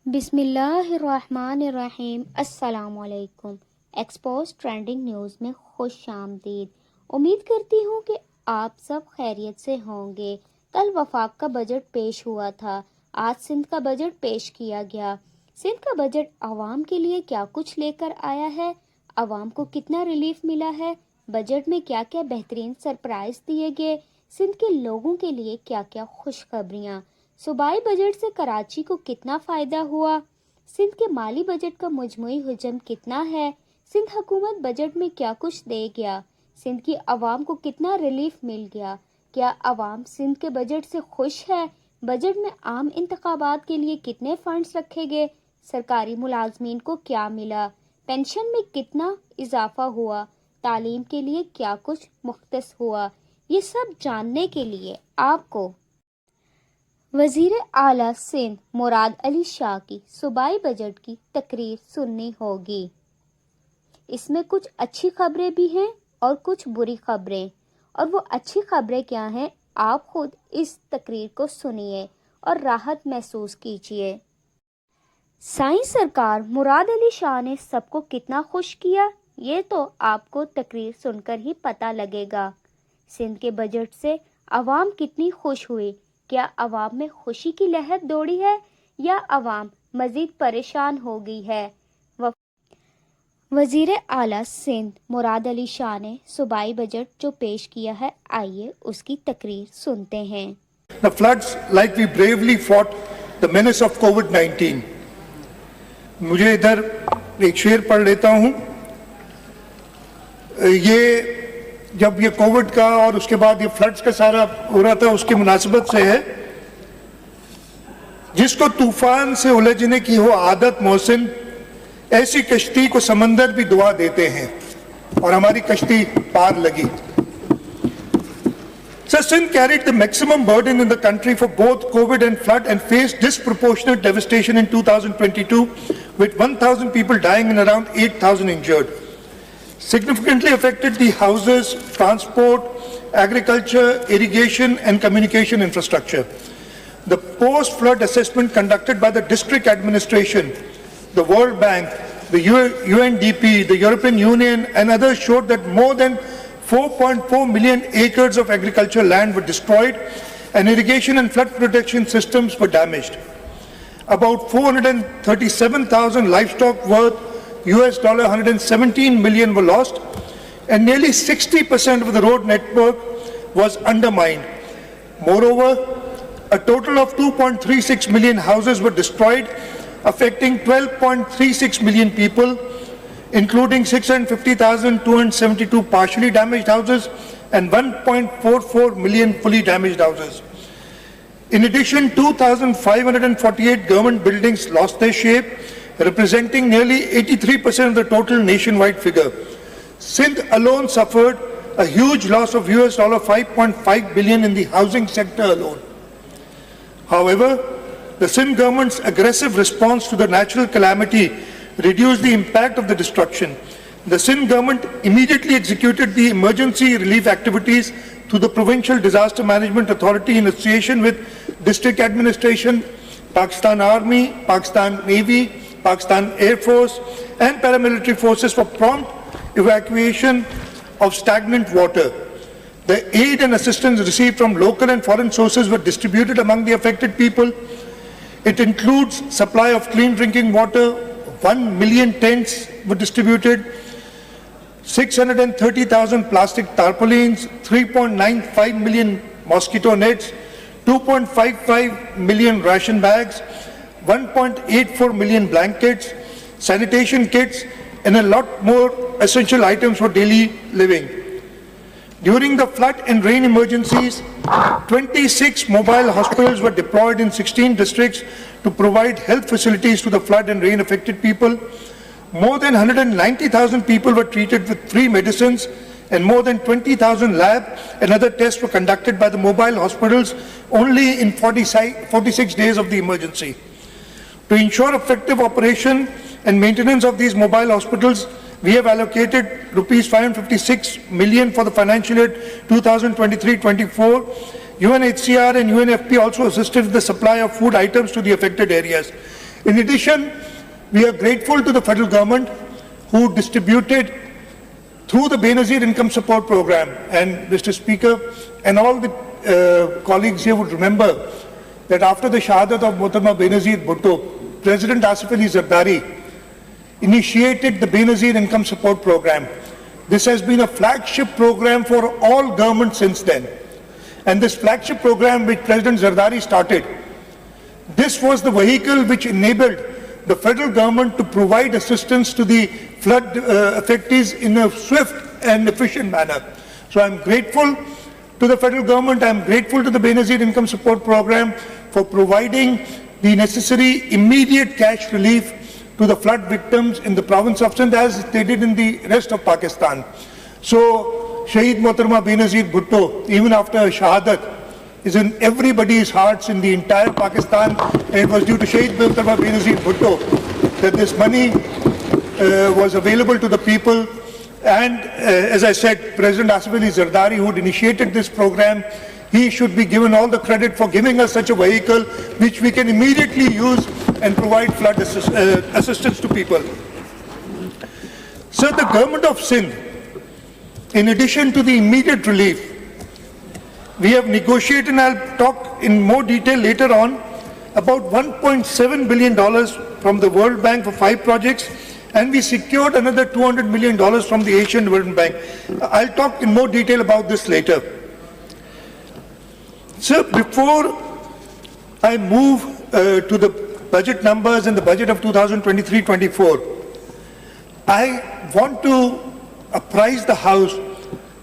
बिस्मिल्लाहिर्रहमानिर्रहीम। अस्सलामुअलैकुम। Expose trending news में खुश आमदीद। उम्मीद करती हूँ कि आप सब खैरियत से होंगे। कल वफाक का बजट पेश हुआ था, आज सिंध का बजट पेश किया गया। सिंध का बजट आवाम के लिए क्या कुछ लेकर आया है, आवाम को कितना रिलीफ मिला है, बजट में क्या क्या बेहतरीन सरप्राइज दिए गए, सिंध के लोगों के लिए क्या क्या खुशखबरियाँ, सूबाई बजट से कराची को कितना फ़ायदा हुआ, सिंध के माली बजट का मजमूई हुजम कितना है, सिंध हुकूमत बजट में क्या कुछ दे गया, सिंध की आवाम को कितना रिलीफ मिल गया, क्या आवाम सिंध के बजट से खुश है, बजट में आम इंतखाबात के लिए कितने फंड्स रखे गए, सरकारी मुलाजमीन को क्या मिला, पेंशन में कितना इजाफा हुआ, तालीम के लिए क्या कुछ मुख्तस हुआ, ये सब जानने के लिए आपको वज़ीर आला सिंध मुराद अली शाह की सूबाई बजट की तकरीर सुननी होगी। इसमें कुछ अच्छी खबरें भी हैं और कुछ बुरी खबरें, और वो अच्छी खबरें क्या हैं आप खुद इस तकरीर को सुनिए और राहत महसूस कीजिए। साईं सरकार मुराद अली शाह ने सबको कितना खुश किया, ये तो आपको तकरीर सुनकर ही पता लगेगा। सिंध के बजट से आवाम कितनी खुश हुई, क्या आवाम में खुशी की लहर दौड़ी है या आवाम मजीद परेशान हो गई है। वज़ीर आला सिंध मुराद अली शाह ने सूबाई बजट जो पेश किया है, आइए उसकी तकरीर सुनते हैं। The floods, like we bravely fought the menace of COVID-19. मुझे इधर एक शेर पढ़ लेता हूँ। ये जब ये कोविड का और उसके बाद ये फ्लड्स का सारा हो रहा था, उसकी मुनासिबत से है। जिसको तूफान से उलझने की हो आदत मोहसिन, ऐसी कश्ती को समंदर भी दुआ देते हैं, और हमारी कश्ती पार लगी। So Sindh carried the maximum burden in the country for both COVID and flood and faced disproportionate devastation in 2022, with 1,000 people dying and around 8,000 injured. Significantly affected the houses, transport, agriculture, irrigation and communication infrastructure. The post-flood assessment conducted by the district administration, the World Bank, the UNDP, the European Union and others showed that more than 4.4 million acres of agricultural land were destroyed and irrigation and flood protection systems were damaged. About 437,000 livestock worth $117 million were lost, and nearly 60% of the road network was undermined. Moreover, a total of 2.36 million houses were destroyed, affecting 12.36 million people, including 650,272 partially damaged houses and 1.44 million fully damaged houses. In addition, 2,548 government buildings lost their shape, representing nearly 83% of the total nationwide figure. Sindh alone suffered a huge loss of $5.5 billion in the housing sector alone. However, the Sindh government's aggressive response to the natural calamity reduced the impact of the destruction. The Sindh government immediately executed the emergency relief activities through the Provincial Disaster Management Authority in association with District Administration, Pakistan Army, Pakistan Navy, Pakistan Air Force and paramilitary forces for prompt evacuation of stagnant water. The aid and assistance received from local and foreign sources were distributed among the affected people. It includes supply of clean drinking water, 1 million tents were distributed, 630,000 plastic tarpaulins, 3.95 million mosquito nets, 2.55 million ration bags, 1.84 million blankets, sanitation kits, and a lot more essential items for daily living. During the flood and rain emergencies, 26 mobile hospitals were deployed in 16 districts to provide health facilities to the flood and rain affected people. More than 190,000 people were treated with free medicines, and more than 20,000 lab and other tests were conducted by the mobile hospitals only in 46 days of the emergency. To ensure effective operation and maintenance of these mobile hospitals, we have allocated rupees 556 million for the financial year 2023-24. UNHCR and UNFP also assisted with the supply of food items to the affected areas. In addition, we are grateful to the federal government who distributed through the Benazir Income Support Program. And Mr. Speaker, and all the colleagues here would remember that after the shahadat of Mohtarma Benazir Bhutto, President Asif Ali Zardari initiated the Benazir Income Support Program. This has been a flagship program for all governments since then. And this flagship program which President Zardari started, this was the vehicle which enabled the federal government to provide assistance to the flood affectees in a swift and efficient manner. So I'm grateful to the federal government, I'm grateful to the Benazir Income Support Program for providing the necessary immediate cash relief to the flood victims in the province of Sindh as they did in the rest of Pakistan. So Shaheed Mohtarma Benazir Bhutto, even after Shahadat, is in everybody's hearts in the entire Pakistan, and it was due to Shaheed Mohtarma Benazir Bhutto that this money was available to the people. And as I said, President Asif Ali Zardari, who had initiated this program, he should be given all the credit for giving us such a vehicle which we can immediately use and provide flood assistance to people. So the government of Sindh, in addition to the immediate relief, we have negotiated, and I'll talk in more detail later on, about $1.7 billion from the World Bank for 5 projects, and we secured another $200 million from the Asian Development Bank. I'll talk in more detail about this later. So before I move to the budget numbers and the budget of 2023-24, I want to apprise the House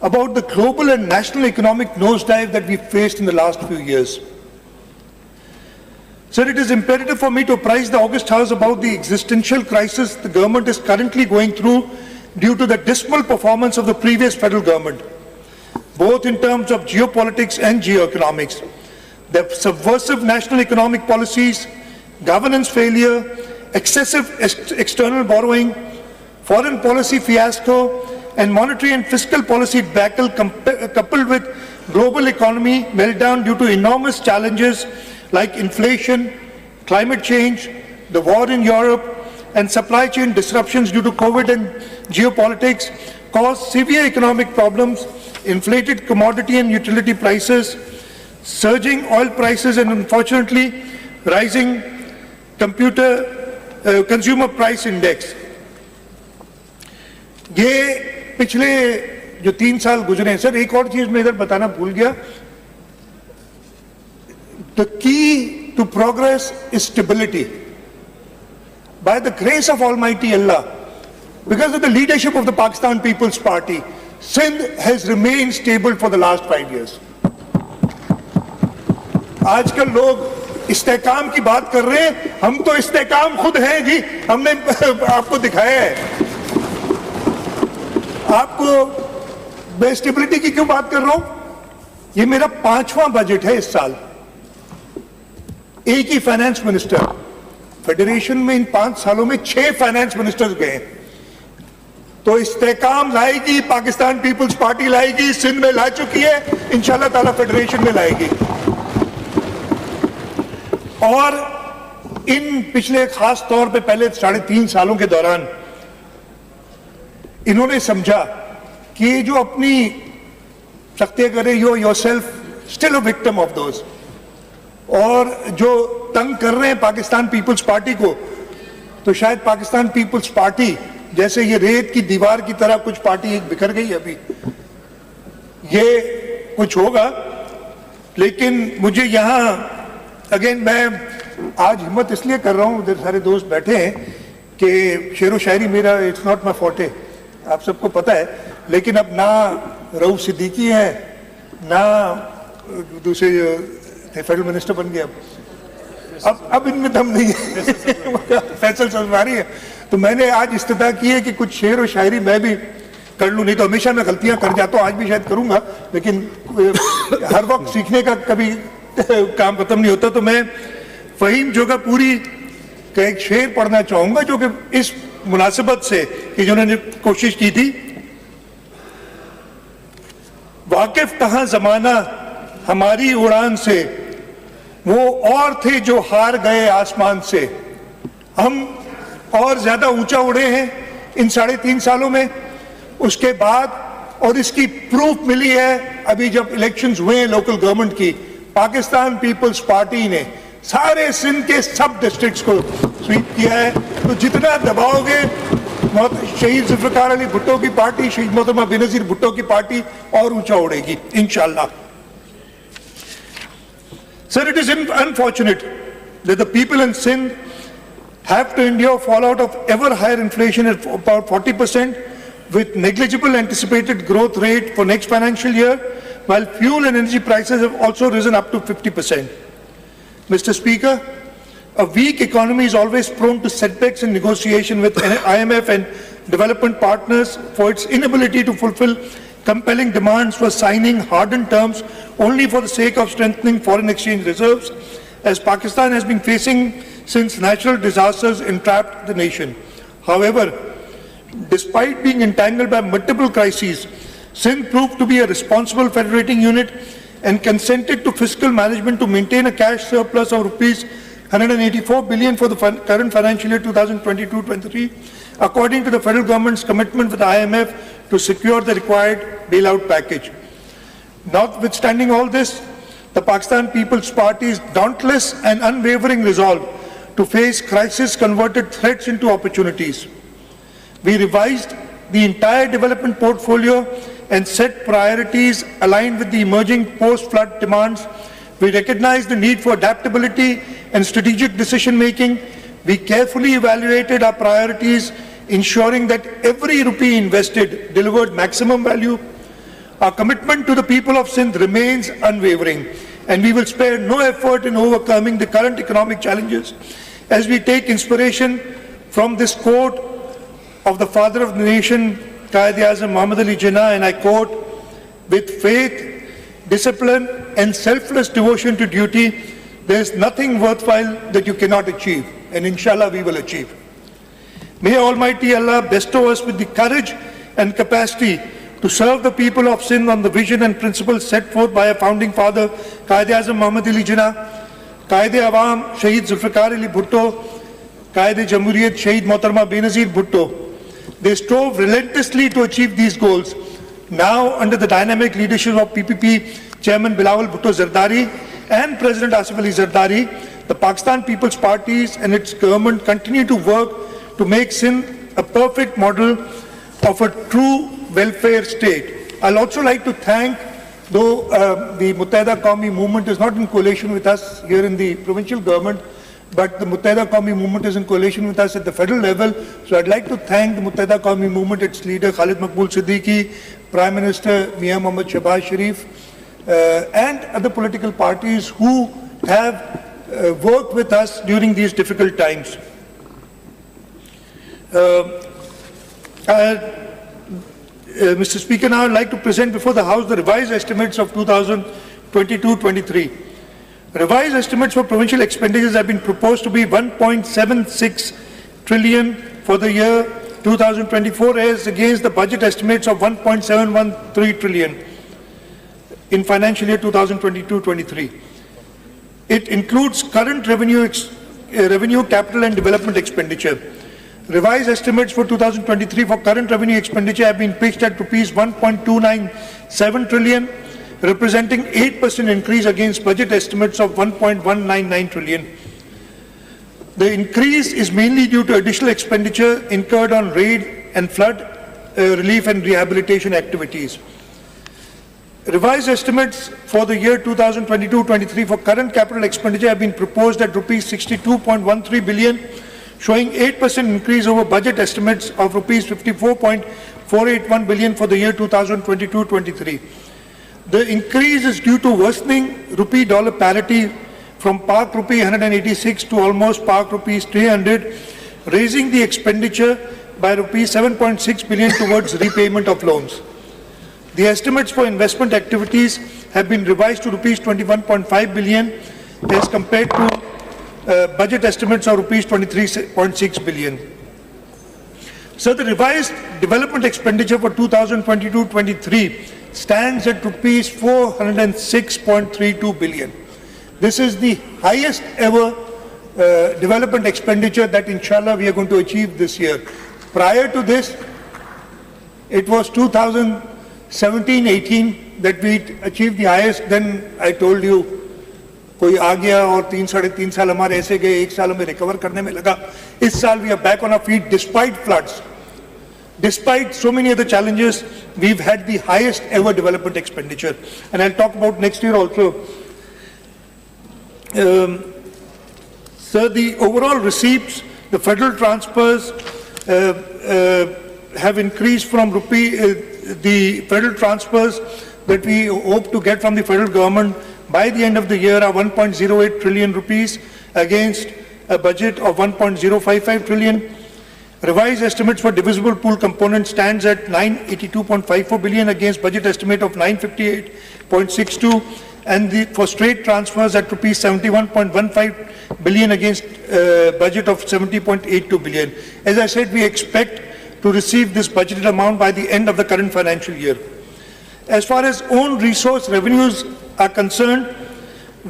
about the global and national economic nosedive that we faced in the last few years. Sir, it is imperative for me to apprise the August House about the existential crisis the government is currently going through due to the dismal performance of the previous federal government, both in terms of geopolitics and geoeconomics. The subversive national economic policies, governance failure, excessive external borrowing, foreign policy fiasco, and monetary and fiscal policy debacle coupled with global economy meltdown due to enormous challenges like inflation, climate change, the war in Europe, and supply chain disruptions due to COVID and geopolitics caused severe economic problems, inflated commodity and utility prices, surging oil prices, and unfortunately rising consumer price index. ये पिछले जो 3 साल गुजरे हैं, sir एक और चीज मैं इधर बताना भूल गया. The key to progress is stability. By the grace of Almighty Allah, because of the leadership of the Pakistan People's Party, Sindh has remained stable for the last 5 years. आजकल लोग इस्तेकाम की बात कर रहे हैं, हम तो इस्तेकाम खुद हैं जी, हमने आपको दिखाया है. आपको मैं स्टेबिलिटी की क्यों बात कर रहा हूं? ये मेरा 5वां बजट है इस साल. एक ही फाइनेंस मिनिस्टर, फेडरेशन में इन 5 सालों में 6 फाइनेंस मिनिस्टर्स गए. तो इस्तेकाम लाएगी, पाकिस्तान पीपल्स पार्टी लाएगी, सिंध में ला चुकी है, इंशाल्लाह ताला फेडरेशन में लाएगी. और इन पिछले खास तौर पे पहले 3.5 सालों के दौरान इन्होंने समझा कि जो अपनी सख्ती करे, you yourself still a victim of those, और जो तंग कर रहे हैं पाकिस्तान पीपल्स पार्टी को, तो शायद पाकिस्तान पीपल्स पार्टी जैसे ये रेत की दीवार की तरह कुछ पार्टी एक बिखर गई अभी, ये कुछ होगा. लेकिन मुझे यहां अगेन मैं आज हिम्मत इसलिए कर रहा हूं, इधर सारे दोस्त बैठे हैं, कि शेरो शायरी मेरा इट्स नॉट माई फोर्टे, आप सबको पता है. लेकिन अब ना रऊफ सिद्दीकी है, ना दूसरे फेडरल मिनिस्टर बन गया, अब इनमें दम नहीं है. फैसल सलवारी है. तो मैंने आज इस्तिदा की है कि कुछ शेर और शायरी मैं भी कर लूं. नहीं तो हमेशा मैं गलतियां कर जाता हूं, आज भी शायद करूंगा, लेकिन हर वक्त सीखने का कभी काम खत्म नहीं होता. तो मैं फहीम जोगापुरी का एक शेर पढ़ना चाहूंगा जो कि इस मुनासिबत से कि जिन्होंने कोशिश की थी. वाकिफ कहां जमाना हमारी उड़ान से, वो और थे जो हार गए आसमान से, हम और ज़्यादा ऊंचा उड़े हैं इन 3.5 सालों में। उसके बाद और इसकी प्रूफ मिली है अभी जब इलेक्शंस हुए हैं लोकल गवर्नमेंट की, पाकिस्तान पीपल्स पार्टी ने सारे सिंध के सब डिस्ट्रिक्ट्स को स्वीप किया है। तो जितना दबाओगे शहीद जुल्फ़िकार अली भुट्टो की पार्टी, शहीद मोहतरमा बेनज़ीर भुट्टो की पार्टी और ऊंचा उड़ेगी इंशाल्लाह। Sir, it is unfortunate that the people in Sindh have to endure fallout of ever higher inflation at about 40%, with negligible anticipated growth rate for next financial year, while fuel and energy prices have also risen up to 50%. Mr. Speaker, a weak economy is always prone to setbacks in negotiation with IMF and development partners for its inability to fulfill compelling demands for signing hardened terms only for the sake of strengthening foreign exchange reserves, as Pakistan has been facing since natural disasters entrapped the nation. However, despite being entangled by multiple crises, Sindh proved to be a responsible federating unit and consented to fiscal management to maintain a cash surplus of rupees 184 billion for the current financial year 2022-23, according to the federal government's commitment with the IMF to secure the required bailout package. Notwithstanding all this, the Pakistan People's Party's dauntless and unwavering resolve to face crisis converted threats into opportunities. We revised the entire development portfolio and set priorities aligned with the emerging post-flood demands. We recognized the need for adaptability and strategic decision-making. We carefully evaluated our priorities, ensuring that every rupee invested delivered maximum value. Our commitment to the people of Sindh remains unwavering, and we will spare no effort in overcoming the current economic challenges as we take inspiration from this quote of the father of the nation, Quaid-e-Azam Muhammad Ali Jinnah, and I quote, "With faith, discipline and selfless devotion to duty, there is nothing worthwhile that you cannot achieve, and inshallah we will achieve." May Almighty Allah bestow us with the courage and capacity to serve the people of Sindh on the vision and principles set forth by our founding father, Quaid-e-Azam Muhammad Ali Jinnah, Qaid-e-Awam Shahid Zulfikar Ali Bhutto, Qaid-e-Jamhuriyat Shahid Mohtarma Benazir Bhutto. They strove relentlessly to achieve these goals. Now, under the dynamic leadership of PPP Chairman Bilawal Bhutto Zardari and President Asif Ali Zardari, the Pakistan People's Parties and its government continue to work to make Sindh a perfect model of a true welfare state. I'll also like to thank, though the Muttahida Qawmi movement is not in coalition with us here in the provincial government, but the Muttahida Qawmi movement is in coalition with us at the federal level. So I'd like to thank the Muttahida Qawmi movement, its leader Khalid Maqbool Siddiqui, Prime Minister Mian Mohammad Shahbaz Sharif, and other political parties who have worked with us during these difficult times. Mr. Speaker, now I'd like to present before the House the revised estimates of 2022-23. Revised estimates for provincial expenditures have been proposed to be 1.76 trillion for the year 2024 as against the budget estimates of 1.713 trillion in financial year 2022-23. It includes current revenue, capital and development expenditure. Revised estimates for 2023 for current revenue expenditure have been pitched at rupees 1.297 trillion, representing 8% increase against budget estimates of 1.199 trillion. The increase is mainly due to additional expenditure incurred on raid and flood relief and rehabilitation activities. Revised estimates for the year 2022-23 for current capital expenditure have been proposed at rupees 62.13 billion, showing 8% increase over budget estimates of rupees 54.481 billion for the year 2022-23. The increase is due to worsening rupee-dollar parity from Pak rupee 186 to almost Pak rupees 300, raising the expenditure by rupees 7.6 billion towards repayment of loans. The estimates for investment activities have been revised to rupees 21.5 billion as compared to budget estimates of rupees 23.6 billion. So the revised development expenditure for 2022-23 stands at rupees 406.32 billion. This is the highest ever development expenditure that inshallah we are going to achieve this year. Prior to this, it was 2017-18 that we achieved the highest. Then I told you, कोई आ गया और 3-3.5 साल हमारे ऐसे गए, 1 साल में recover करने में लगा. इस साल we are back on our feet despite floods. Despite so many other challenges, we've had the highest ever development expenditure. And I'll talk about next year also. Sir, the overall receipts, the federal transfers have increased from the federal transfers that we hope to get from the federal government by the end of the year are 1.08 trillion rupees against a budget of 1.055 trillion. Revised estimates for divisible pool component stands at 982.54 billion against budget estimate of 958.62, and for straight transfers at rupees 71.15 billion against budget of 70.82 billion. As I said, we expect to receive this budgeted amount by the end of the current financial year. As far as own resource revenues are concerned,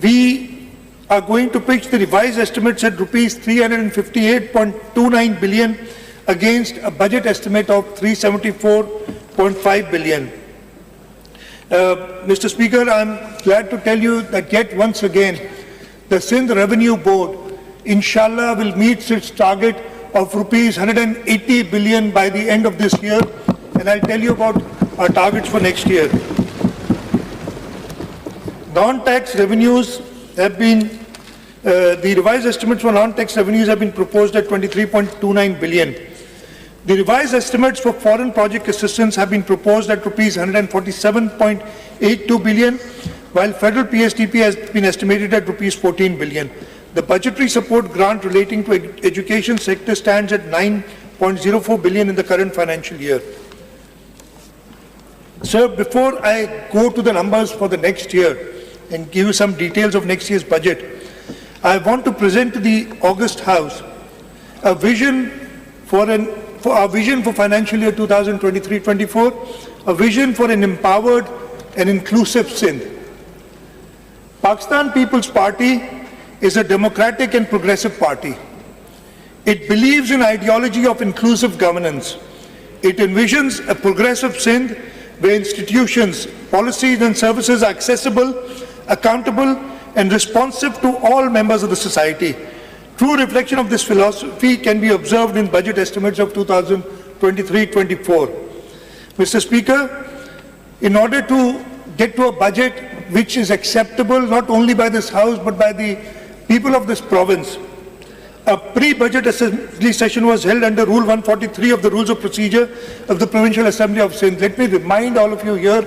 we are going to pitch the revised estimates at rupees 358.29 billion against a budget estimate of 374.5 billion. Mr. Speaker, I'm glad to tell you that yet once again, the Sindh Revenue Board, inshallah, will meet its target of rupees 180 billion by the end of this year, and I'll tell you about our targets for next year. Non-tax revenues have been, the revised estimates for non-tax revenues have been proposed at 23.29 billion. The revised estimates for foreign project assistance have been proposed at rupees 147.82 billion, while federal PSDP has been estimated at rupees 14 billion. The budgetary support grant relating to education sector stands at 9.04 billion in the current financial year. Sir, before I go to the numbers for the next year and give you some details of next year's budget, I want to present to the August House a vision for our vision for financial year 2023-24, a vision for an empowered and inclusive Sindh. Pakistan People's Party is a democratic and progressive party. It believes in ideology of inclusive governance. It envisions a progressive Sindh where institutions, policies and services are accessible, accountable and responsive to all members of the society. True reflection of this philosophy can be observed in budget estimates of 2023-24. Mr. Speaker, in order to get to a budget which is acceptable not only by this House but by the people of this province, a pre-budget assembly session was held under Rule 143 of the Rules of Procedure of the Provincial Assembly of Sindh. Let me remind all of you here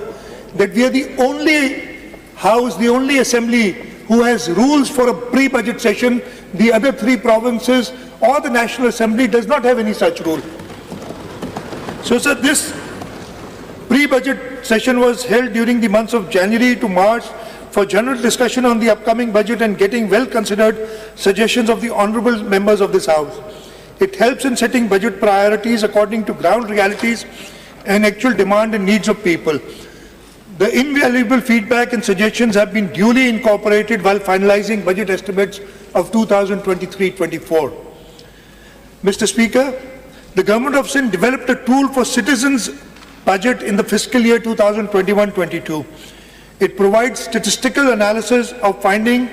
that we are the only House, the only assembly who has rules for a pre-budget session. The other 3 provinces or the National Assembly does not have any such rule. So, sir, this pre-budget session was held during the months of January to March for general discussion on the upcoming budget and getting well-considered suggestions of the honourable members of this House. It helps in setting budget priorities according to ground realities and actual demand and needs of people. The invaluable feedback and suggestions have been duly incorporated while finalizing budget estimates of 2023-24. Mr. Speaker, the Government of Sindh developed a tool for citizens' budget in the fiscal year 2021-22. It provides statistical analysis of findings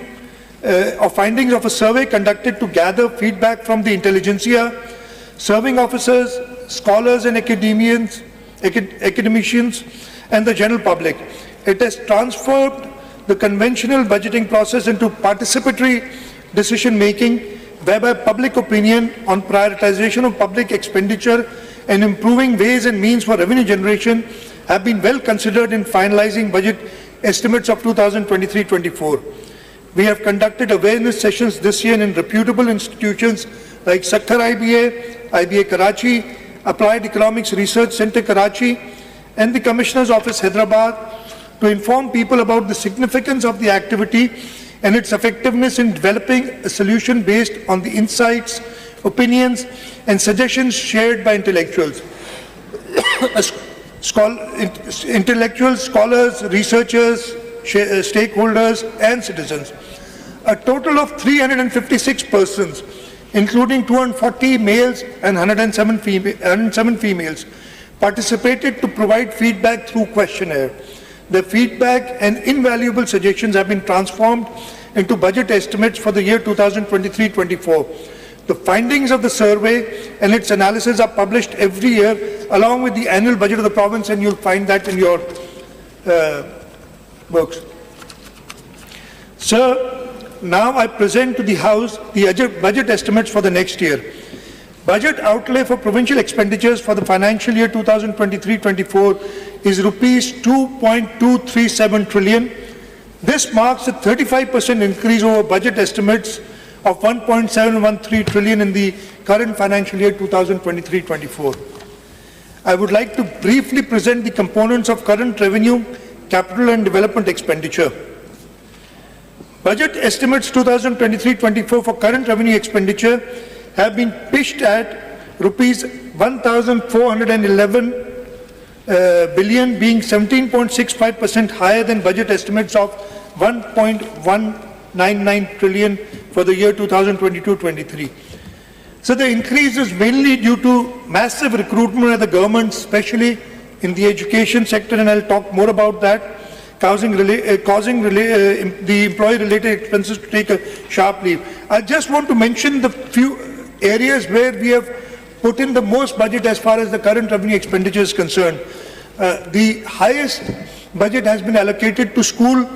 of a survey conducted to gather feedback from the intelligentsia, serving officers, scholars and academicians, and the general public. It has transformed the conventional budgeting process into participatory decision-making, whereby public opinion on prioritization of public expenditure and improving ways and means for revenue generation have been well considered in finalizing budget estimates of 2023-24. We have conducted awareness sessions this year in reputable institutions like Sakhar IBA Karachi, Applied Economics Research Center Karachi, and the Commissioner's Office Hyderabad to inform people about the significance of the activity and its effectiveness in developing a solution based on the insights, opinions, and suggestions shared by intellectuals. Intellectuals, scholars, researchers, stakeholders, and citizens. A total of 356 persons, including 240 males and 107 females, participated to provide feedback through questionnaire. The feedback and invaluable suggestions have been transformed into budget estimates for the year 2023-24. The findings of the survey and its analysis are published every year along with the annual budget of the province, and you'll find that in your books. Sir, now I present to the House the budget estimates for the next year. Budget outlay for provincial expenditures for the financial year 2023-24 is rupees 2.237 trillion. This marks a 35% increase over budget estimates of 1.713 trillion in the current financial year 2023-24. I would like to briefly present the components of current revenue, capital and development expenditure. Budget estimates 2023-24 for current revenue expenditure have been pitched at rupees 1,411 billion, being 17.65% higher than budget estimates of 1.199 trillion for the year 2022-23. So the increase is mainly due to massive recruitment of the government, especially in the education sector, and I'll talk more about that, causing the employee-related expenses to take a sharp leap. I just want to mention the few areas where we have put in the most budget as far as the current revenue expenditure is concerned. The highest budget has been allocated to school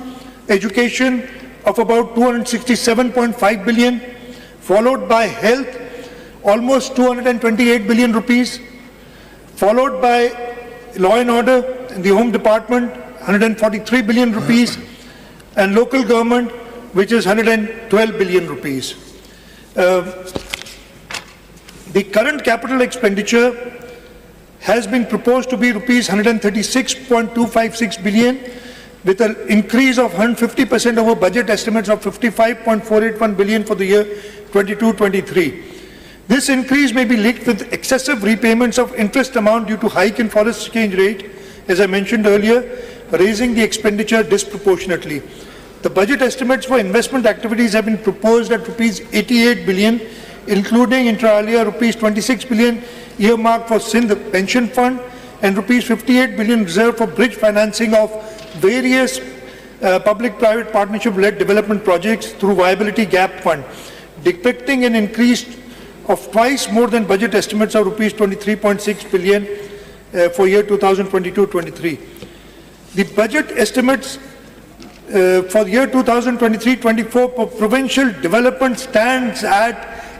education of about 267.5 billion, followed by health, almost 228 billion rupees, followed by law and order in the home department, 143 billion rupees, and local government, which is 112 billion rupees. The current capital expenditure has been proposed to be rupees 136.256 billion, with an increase of 150% over budget estimates of 55.481 billion for the year 22-23. This increase may be linked with excessive repayments of interest amount due to hike in foreign exchange rate, as I mentioned earlier, raising the expenditure disproportionately. The budget estimates for investment activities have been proposed at rupees 88 billion, including inter alia rupees 26 billion earmarked for Sindh pension fund and rupees 58 billion reserved for bridge financing of various public-private partnership-led development projects through viability gap fund, depicting an increase of twice more than budget estimates of rupees 23.6 billion for year 2022-23. The budget estimates for the year 2023-24 for provincial development stands at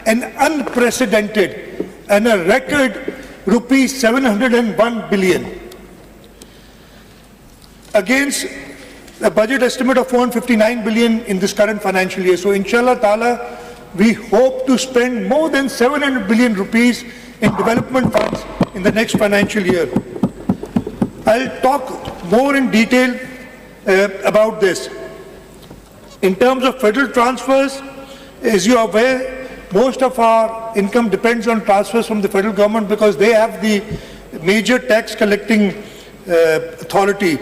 an unprecedented and a record rupees 701 billion against a budget estimate of 459 billion in this current financial year. So inshallah ta'ala, we hope to spend more than 700 billion rupees in development funds in the next financial year. I'll talk more in detail about this. In terms of federal transfers, as you are aware, most of our income depends on transfers from the federal government because they have the major tax collecting authority.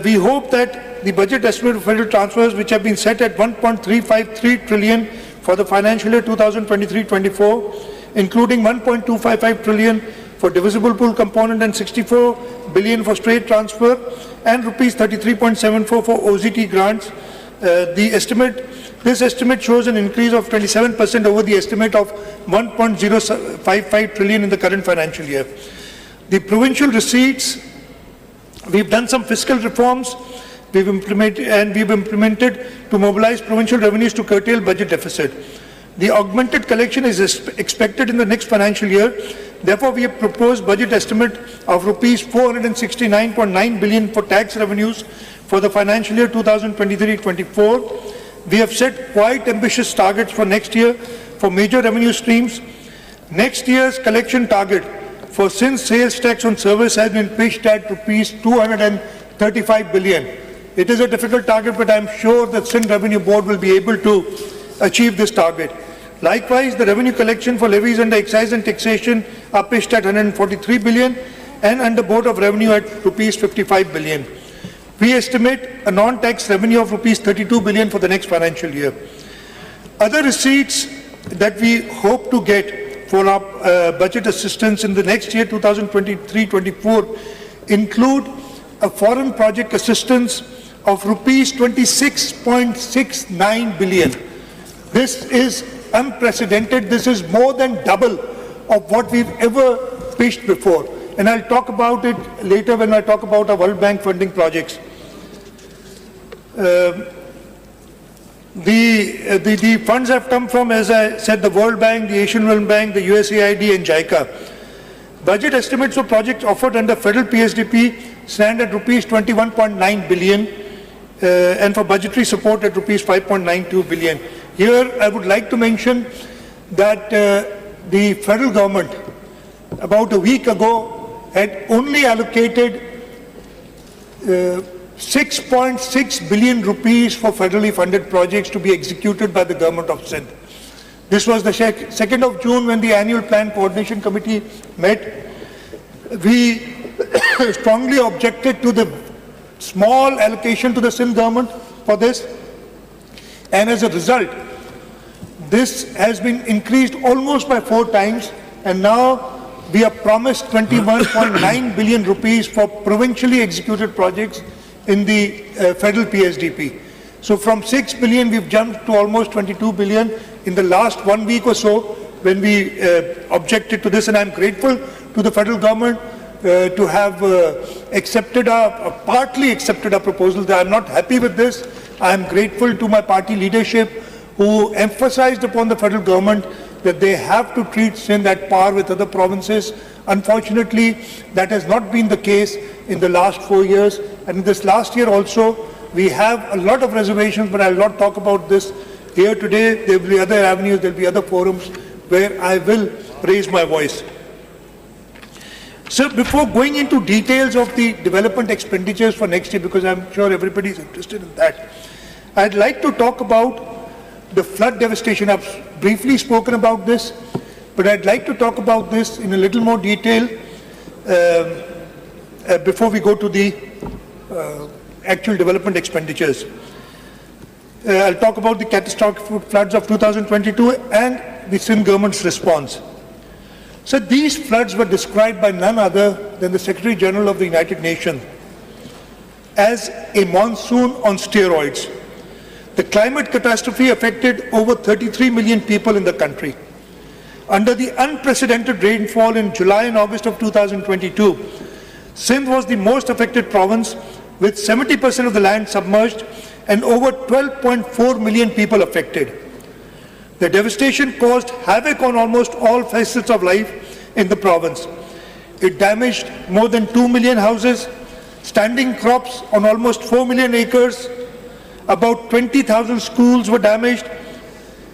We hope that the budget estimate of federal transfers, which have been set at 1.353 trillion for the financial year 2023-24, including 1.255 trillion for divisible pool component and 64 billion for straight transfer and rupees 33.74 for OZT grants. This estimate shows an increase of 27% over the estimate of 1.055 trillion in the current financial year. The provincial receipts, we've done some fiscal reforms we've implemented to mobilize provincial revenues to curtail budget deficit. The augmented collection is expected in the next financial year. Therefore, we have proposed budget estimate of rupees 469.9 billion for tax revenues for the financial year 2023-24. We have set quite ambitious targets for next year for major revenue streams. Next year's collection target for Sindh sales tax on service has been pitched at rupees 235 billion. It is a difficult target, but I am sure that Sindh Revenue Board will be able to achieve this target. Likewise, the revenue collection for levies under excise and taxation are pitched at 143 billion and under Board of Revenue at rupees 55 billion. We estimate a non-tax revenue of rupees 32 billion for the next financial year. Other receipts that we hope to get for our budget assistance in the next year, 2023-24, include a foreign project assistance of rupees 26.69 billion. This is unprecedented. This is more than double of what we've ever pitched before. And I'll talk about it later when I talk about our World Bank funding projects. The funds have come from, as I said, the World Bank, the Asian Development Bank, the USAID and JICA. Budget estimates for projects offered under federal PSDP stand at rupees 21.9 billion and for budgetary support at rupees 5.92 billion. Here I would like to mention that the federal government about a week ago had only allocated 6.6 billion rupees for federally funded projects to be executed by the government of Sindh. This was the 2nd of June when the annual plan coordination committee met. We strongly objected to the small allocation to the Sindh government for this, and as a result this has been increased almost by 4 times, and now we are promised 21.9 billion rupees for provincially executed projects in the federal PSDP. So from 6 billion we've jumped to almost 22 billion in the last 1 week or so when we objected to this, and I'm grateful to the federal government to have partly accepted our proposal. I'm not happy with this. I'm grateful to my party leadership who emphasized upon the federal government that they have to treat Sindh at par with other provinces. Unfortunately, that has not been the case in the last 4 years. And in this last year also, we have a lot of reservations, but I will not talk about this here today. There will be other avenues, there will be other forums where I will raise my voice. So before going into details of the development expenditures for next year, because I'm sure everybody is interested in that, I'd like to talk about the flood devastation. I've briefly spoken about this, but I'd like to talk about this in a little more detail before we go to the actual development expenditures. I'll talk about the catastrophic floods of 2022 and the Sindh government's response. So these floods were described by none other than the Secretary General of the United Nations as a monsoon on steroids. The climate catastrophe affected over 33 million people in the country. Under the unprecedented rainfall in July and August of 2022, Sindh was the most affected province, with 70% of the land submerged and over 12.4 million people affected. The devastation caused havoc on almost all facets of life in the province. It damaged more than 2 million houses, standing crops on almost 4 million acres, about 20,000 schools were damaged,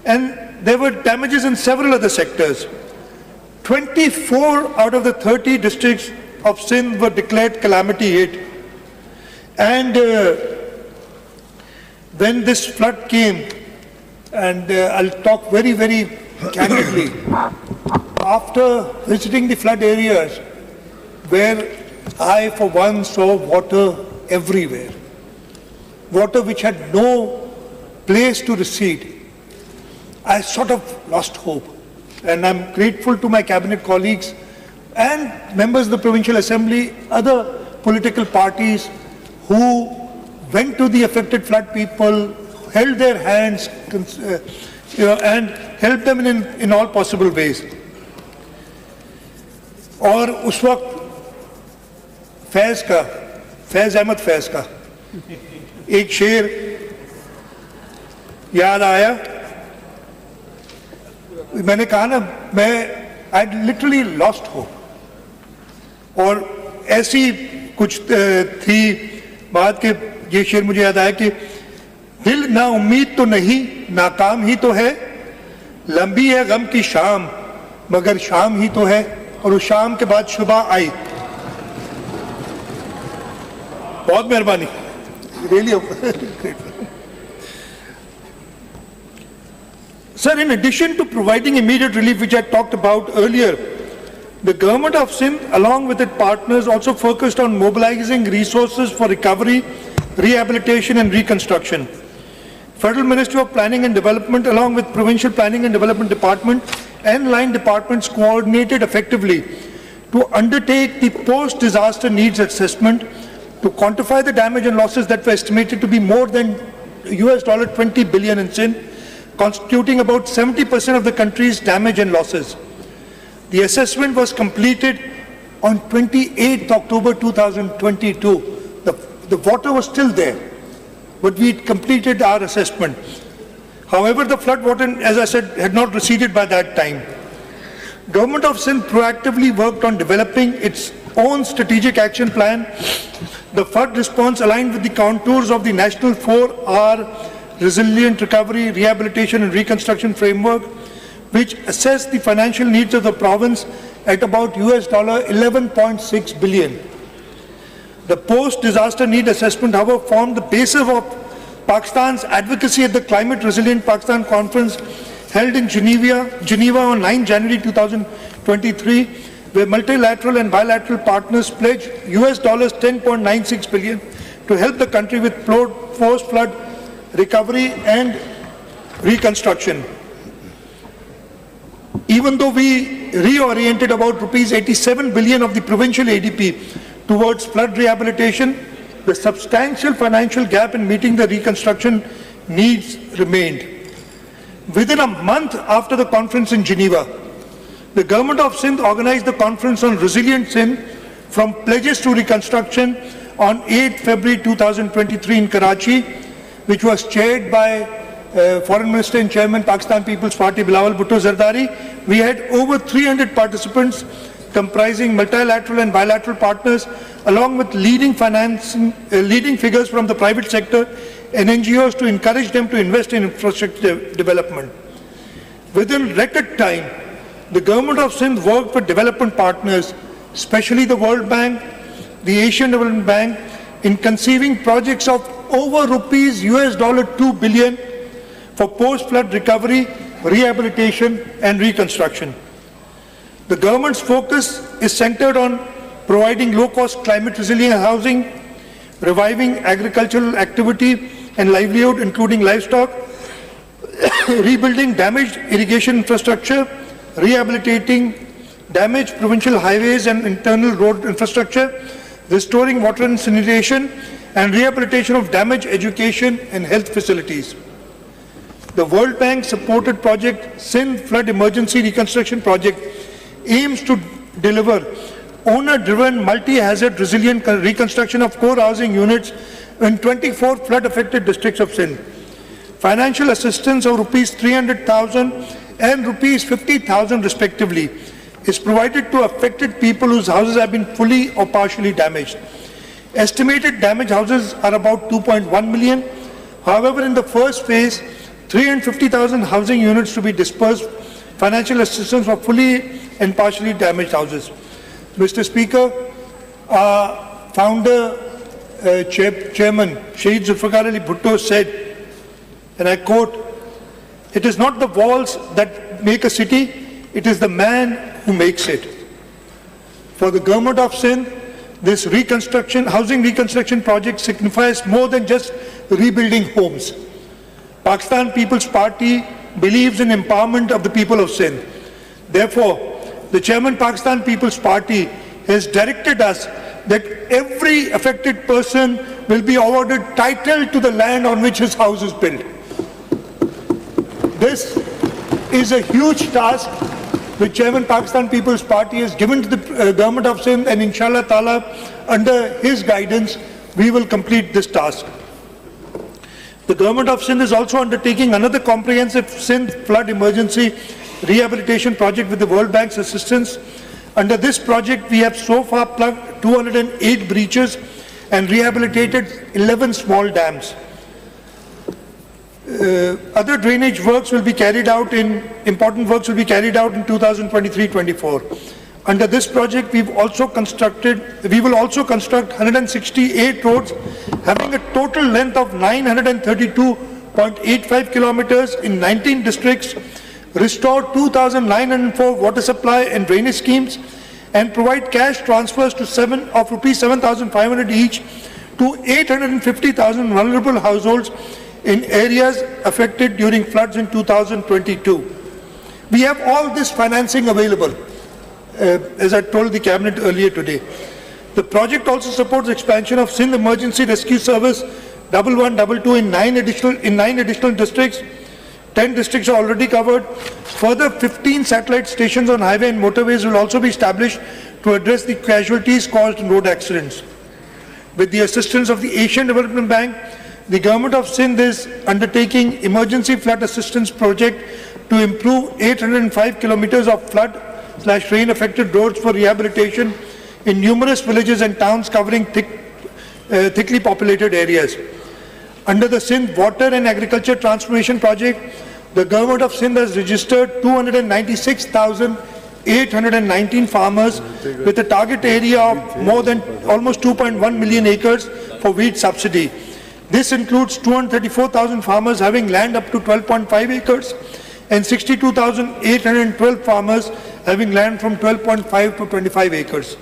and there were damages in several other sectors. 24 out of the 30 districts of Sindh were declared calamity hit. And when this flood came, and I'll talk very, very candidly, after visiting the flood areas, where I for one saw water everywhere, water which had no place to recede, I sort of lost hope. And I'm grateful to my cabinet colleagues and members of the Provincial Assembly, other political parties who went to the affected flood people, held their hands, and helped them in all possible ways. और उस वक्त फैज़ अहमद फैज़ का एक शेर याद आया. मैंने कहा ना, I literally lost hope. और ऐसी कुछ थी बात के ये शेर मुझे याद आया कि दिल ना उम्मीद तो नहीं, नाकाम ही तो है, लंबी है गम की शाम मगर शाम ही तो है. और उस शाम के बाद सुबह आई. बहुत मेहरबानी. Really grateful. Sir, in addition to providing immediate relief, which I talked about earlier, the government of Sindh, along with its partners, also focused on mobilizing resources for recovery Rehabilitation and Reconstruction. Federal Ministry of Planning and Development, along with Provincial Planning and Development Department and line departments, coordinated effectively to undertake the post-disaster needs assessment to quantify the damage and losses that were estimated to be more than $20 billion in Sindh, constituting about 70% of the country's damage and losses. The assessment was completed on 28th October 2022. The water was still there, but we completed our assessment. However, the flood water, as I said, had not receded by that time. Government of Sindh proactively worked on developing its own strategic action plan. The flood response aligned with the contours of the National 4R Resilient Recovery, Rehabilitation and Reconstruction Framework, which assessed the financial needs of the province at about $11.6 billion. The post-disaster need assessment, however, formed the basis of Pakistan's advocacy at the Climate Resilient Pakistan Conference held in Geneva on 9 January 2023, where multilateral and bilateral partners pledged $10.96 billion to help the country with post-flood recovery and reconstruction. Even though we reoriented about rupees 87 billion of the provincial ADP towards flood rehabilitation, the substantial financial gap in meeting the reconstruction needs remained. Within a month after the conference in Geneva, the Government of Sindh organized the conference on Resilient Sindh from pledges to reconstruction on 8 February 2023 in Karachi, which was chaired by Foreign Minister and Chairman Pakistan People's Party Bilawal Bhutto Zardari. We had over 300 participants comprising multilateral and bilateral partners, along with leading figures from the private sector and NGOs to encourage them to invest in infrastructure development. Within record time, the Government of Sindh worked with development partners, especially the World Bank, the Asian Development Bank, in conceiving projects of over rupees $2 billion for post-flood recovery, rehabilitation and reconstruction. The government's focus is centered on providing low-cost climate-resilient housing, reviving agricultural activity and livelihood, including livestock, rebuilding damaged irrigation infrastructure, rehabilitating damaged provincial highways and internal road infrastructure, restoring water and sanitation, and rehabilitation of damaged education and health facilities. The World Bank supported project Sindh Flood Emergency Reconstruction Project aims to deliver owner-driven multi-hazard resilient reconstruction of core housing units in 24 flood-affected districts of Sindh. Financial assistance of rupees 300,000 and rupees 50,000 respectively is provided to affected people whose houses have been fully or partially damaged. Estimated damaged houses are about 2.1 million. However, in the first phase, 350,000 housing units to be dispersed, financial assistance for fully and partially damaged houses. Mr. Speaker, our founder, Chairman Shahid Zulfikar Ali Bhutto said, and I quote, "It is not the walls that make a city, it is the man who makes it." For the Government of Sindh, this housing reconstruction project signifies more than just rebuilding homes. Pakistan People's Party believes in empowerment of the people of Sindh. Therefore, the Chairman Pakistan People's Party has directed us that every affected person will be awarded title to the land on which his house is built. This is a huge task which Chairman Pakistan People's Party has given to the Government of Sindh, and inshallah ta'ala, under his guidance, we will complete this task. The Government of Sindh is also undertaking another comprehensive Sindh flood emergency rehabilitation project with the World Bank's assistance. Under this project, we have so far plugged 208 breaches and rehabilitated 11 small dams. Other drainage works will be carried out important works will be carried out in 2023-24. Under this project, we will also construct 168 roads having a total length of 932.85 kilometers in 19 districts, restore 2,904 water supply and drainage schemes, and provide cash transfers of rupees 7,500 each to 850,000 vulnerable households in areas affected during floods in 2022. We have all this financing available, as I told the Cabinet earlier today. The project also supports expansion of Sindh Emergency Rescue Service 1122 in 9 additional districts. 10 districts are already covered. Further 15 satellite stations on highway and motorways will also be established to address the casualties caused in road accidents. With the assistance of the Asian Development Bank, the Government of Sindh is undertaking emergency flood assistance project to improve 805 kilometers of flood/rain affected roads for rehabilitation in numerous villages and towns covering thickly populated areas. Under the Sindh Water and Agriculture Transformation Project, the Government of Sindh has registered 296,819 farmers with a target area of more than almost 2.1 million acres for wheat subsidy. This includes 234,000 farmers having land up to 12.5 acres and 62,812 farmers having land from 12.5 to 25 acres.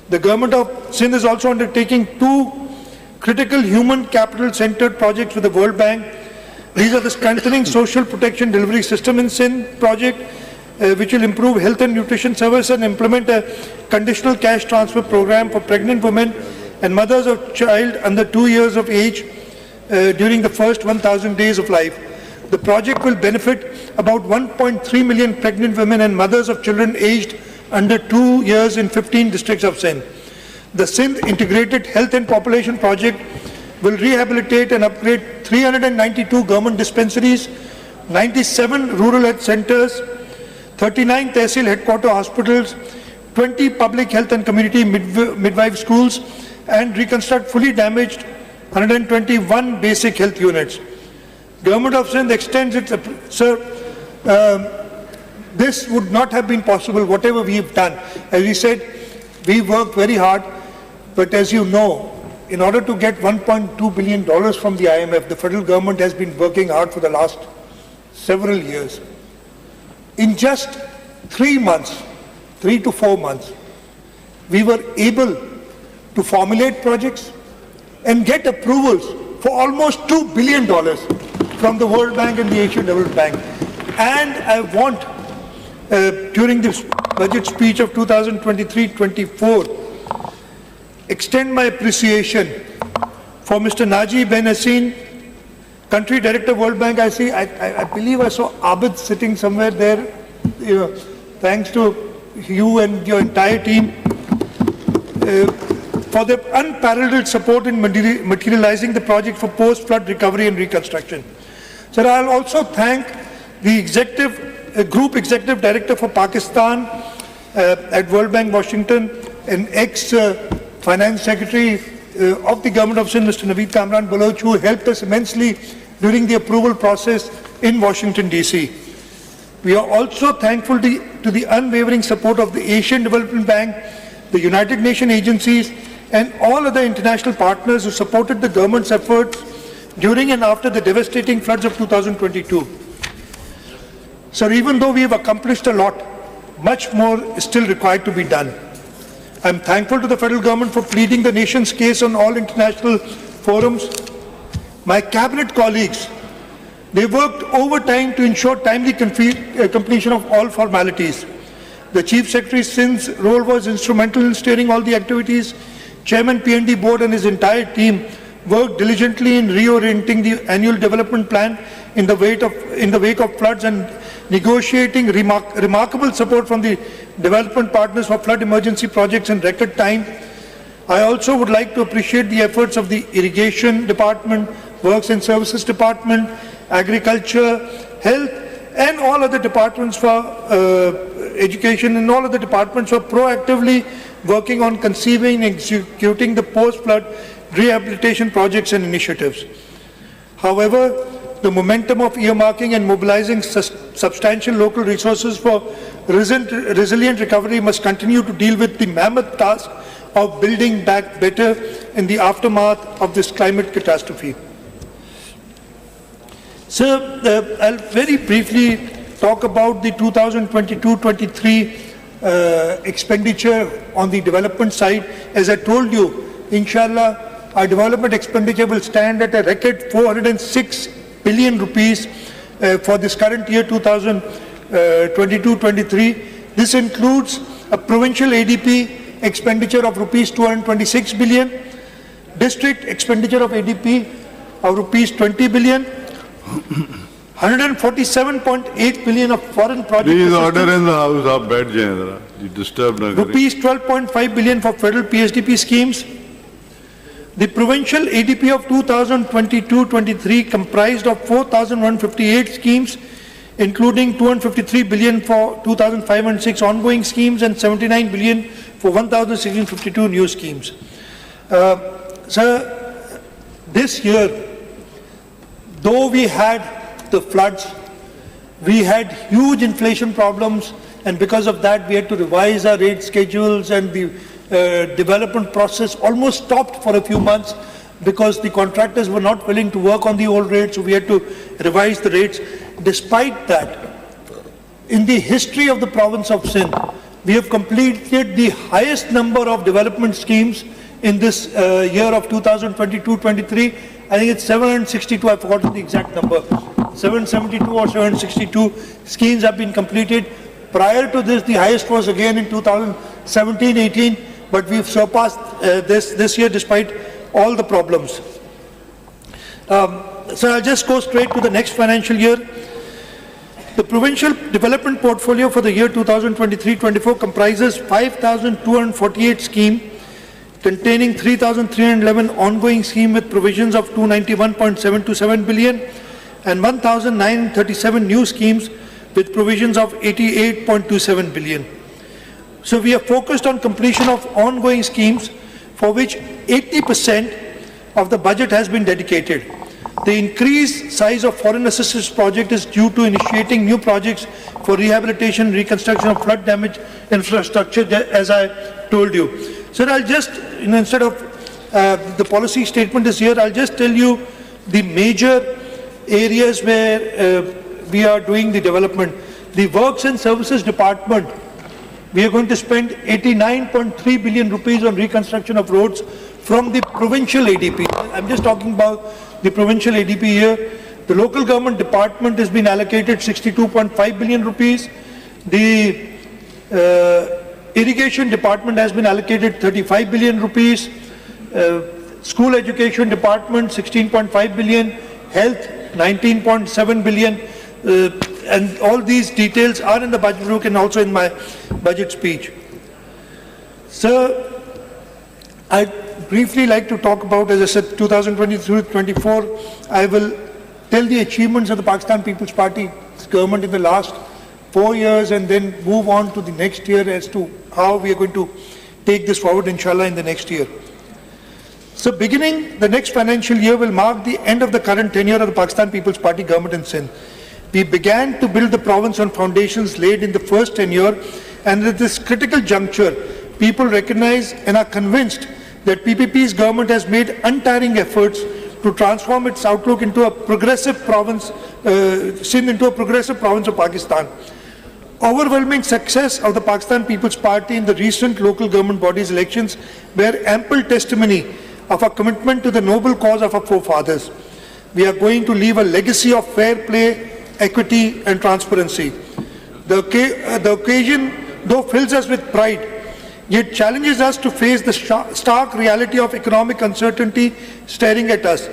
The Government of Sindh is also undertaking 2 critical human capital centered projects with the World Bank. These are the Strengthening Social Protection Delivery System in Sindh project, which will improve health and nutrition service and implement a conditional cash transfer program for pregnant women and mothers of child under 2 years of age during the first 1,000 days of life. The project will benefit about 1.3 million pregnant women and mothers of children aged under 2 years in 15 districts of Sindh. The Sindh Integrated Health and Population Project will rehabilitate and upgrade 392 government dispensaries, 97 rural health centers, 39 Tehsil headquarter hospitals, 20 public health and community midwife schools, and reconstruct fully damaged 121 basic health units. Government of Sindh extends its, this would not have been possible, whatever we have done. As we said, we worked very hard, but as you know, in order to get $1.2 billion from the IMF, the federal government has been working hard for the last several years. In just 3 months, 3 to 4 months, we were able to formulate projects and get approvals for almost $2 billion from the World Bank and the Asian Development Bank. And I want, during this budget speech of 2023-24, extend my appreciation for Mr. Naji Ben Hassin, Country Director World Bank. I believe I saw Abid sitting somewhere there. Thanks to you and your entire team for the unparalleled support in materializing the project for post-flood recovery and reconstruction. Sir, I'll also thank the Group Executive Director for Pakistan at World Bank Washington, an ex-Finance Secretary of the Government of Sindh, Mr. Naveed Kamran Baloch, who helped us immensely during the approval process in Washington, D.C. We are also thankful to the unwavering support of the Asian Development Bank, the United Nations agencies, and all other international partners who supported the government's efforts during and after the devastating floods of 2022. Sir, even though we have accomplished a lot, much more is still required to be done. I am thankful to the federal government for pleading the nation's case on all international forums. My cabinet colleagues, they worked overtime to ensure timely completion of all formalities. The Chief Secretary's Sindh's role was instrumental in steering all the activities. Chairman PND Board and his entire team worked diligently in reorienting the annual development plan in the wake of floods and negotiating remarkable support from the development partners for flood emergency projects in record time. I also would like to appreciate the efforts of the Irrigation Department, Works and Services Department, Agriculture, Health, and all other departments for education and all other departments for proactively working on conceiving and executing the post-flood rehabilitation projects and initiatives. However, the momentum of earmarking and mobilizing substantial local resources for resilient recovery must continue to deal with the mammoth task of building back better in the aftermath of this climate catastrophe. Sir, I'll very briefly talk about the 2022-23 expenditure on the development side. As I told you, inshallah, our development expenditure will stand at a record 406 billion rupees for this current year 2022-23. This includes a provincial ADP expenditure of rupees 226 billion, district expenditure of ADP of rupees 20 billion, 147.8 billion of foreign project Please order assistance, in the house, आप बैठ जाएं जरा, you disturb ना करें. rupees 12.5 billion for federal PSDP schemes. The provincial ADP of 2022-23 comprised of 4,158 schemes, including 253 billion for 2,506 ongoing schemes and 79 billion for 1,652 new schemes. Sir, this year, though we had the floods, we had huge inflation problems, and because of that we had to revise our rate schedules, and the development process almost stopped for a few months because the contractors were not willing to work on the old rates, so we had to revise the rates. Despite that, in the history of the province of Sindh, we have completed the highest number of development schemes in this year of 2022-23. I think it's 762, I've forgotten the exact number. 772 or 762 schemes have been completed. Prior to this, the highest was again in 2017-18, but we've surpassed this year despite all the problems. So I'll just go straight to the next financial year. The provincial development portfolio for the year 2023-24 comprises 5,248 schemes, containing 3,311 ongoing schemes with provisions of 291.727 billion and 1,937 new schemes with provisions of 88.27 billion. So we are focused on completion of ongoing schemes for which 80% of the budget has been dedicated. The increased size of foreign assistance project is due to initiating new projects for rehabilitation and reconstruction of flood damaged infrastructure, as I told you. So I'll just, instead of the policy statement is here, I'll just tell you the major areas where we are doing the development. The Works and Services Department, we are going to spend 89.3 billion rupees on reconstruction of roads from the provincial ADP. I'm just talking about the provincial ADP here. The local government department has been allocated 62.5 billion rupees. The irrigation department has been allocated 35 billion rupees. School education department 16.5 billion. Health 19.7 billion. And all these details are in the budget book and also in my budget speech. Sir, I'd briefly like to talk about, as I said, 2023-24. I will tell the achievements of the Pakistan People's Party government in the last 4 years and then move on to the next year as to how we are going to take this forward, inshallah, in the next year. So beginning the next financial year will mark the end of the current tenure of the Pakistan People's Party government in Sindh. We began to build the province on foundations laid in the first tenure, and at this critical juncture, people recognize and are convinced that PPP's government has made untiring efforts to transform its outlook into a progressive province, Sindh into a progressive province of Pakistan. Overwhelming success of the Pakistan People's Party in the recent local government bodies elections bear ample testimony of our commitment to the noble cause of our forefathers. We are going to leave a legacy of fair play, equity and transparency. The occasion, though, fills us with pride, yet challenges us to face the stark reality of economic uncertainty staring at us.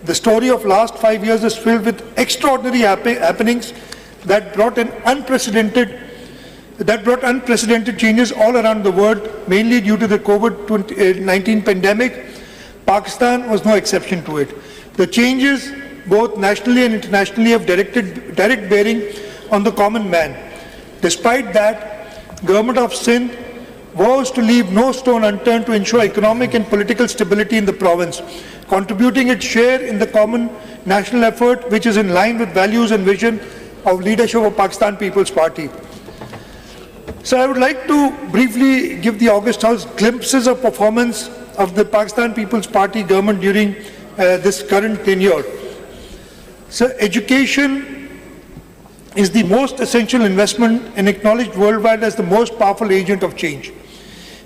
The story of last 5 years is filled with extraordinary happenings that brought unprecedented changes all around the world, mainly due to the COVID-19 pandemic. Pakistan was no exception to it. The changes, both nationally and internationally, have direct bearing on the common man. Despite that, Government of Sindh vows to leave no stone unturned to ensure economic and political stability in the province, contributing its share in the common national effort, which is in line with values and vision of leadership of Pakistan People's Party. So I would like to briefly give the August House glimpses of performance of the Pakistan People's Party government during this current tenure. So education is the most essential investment and acknowledged worldwide as the most powerful agent of change.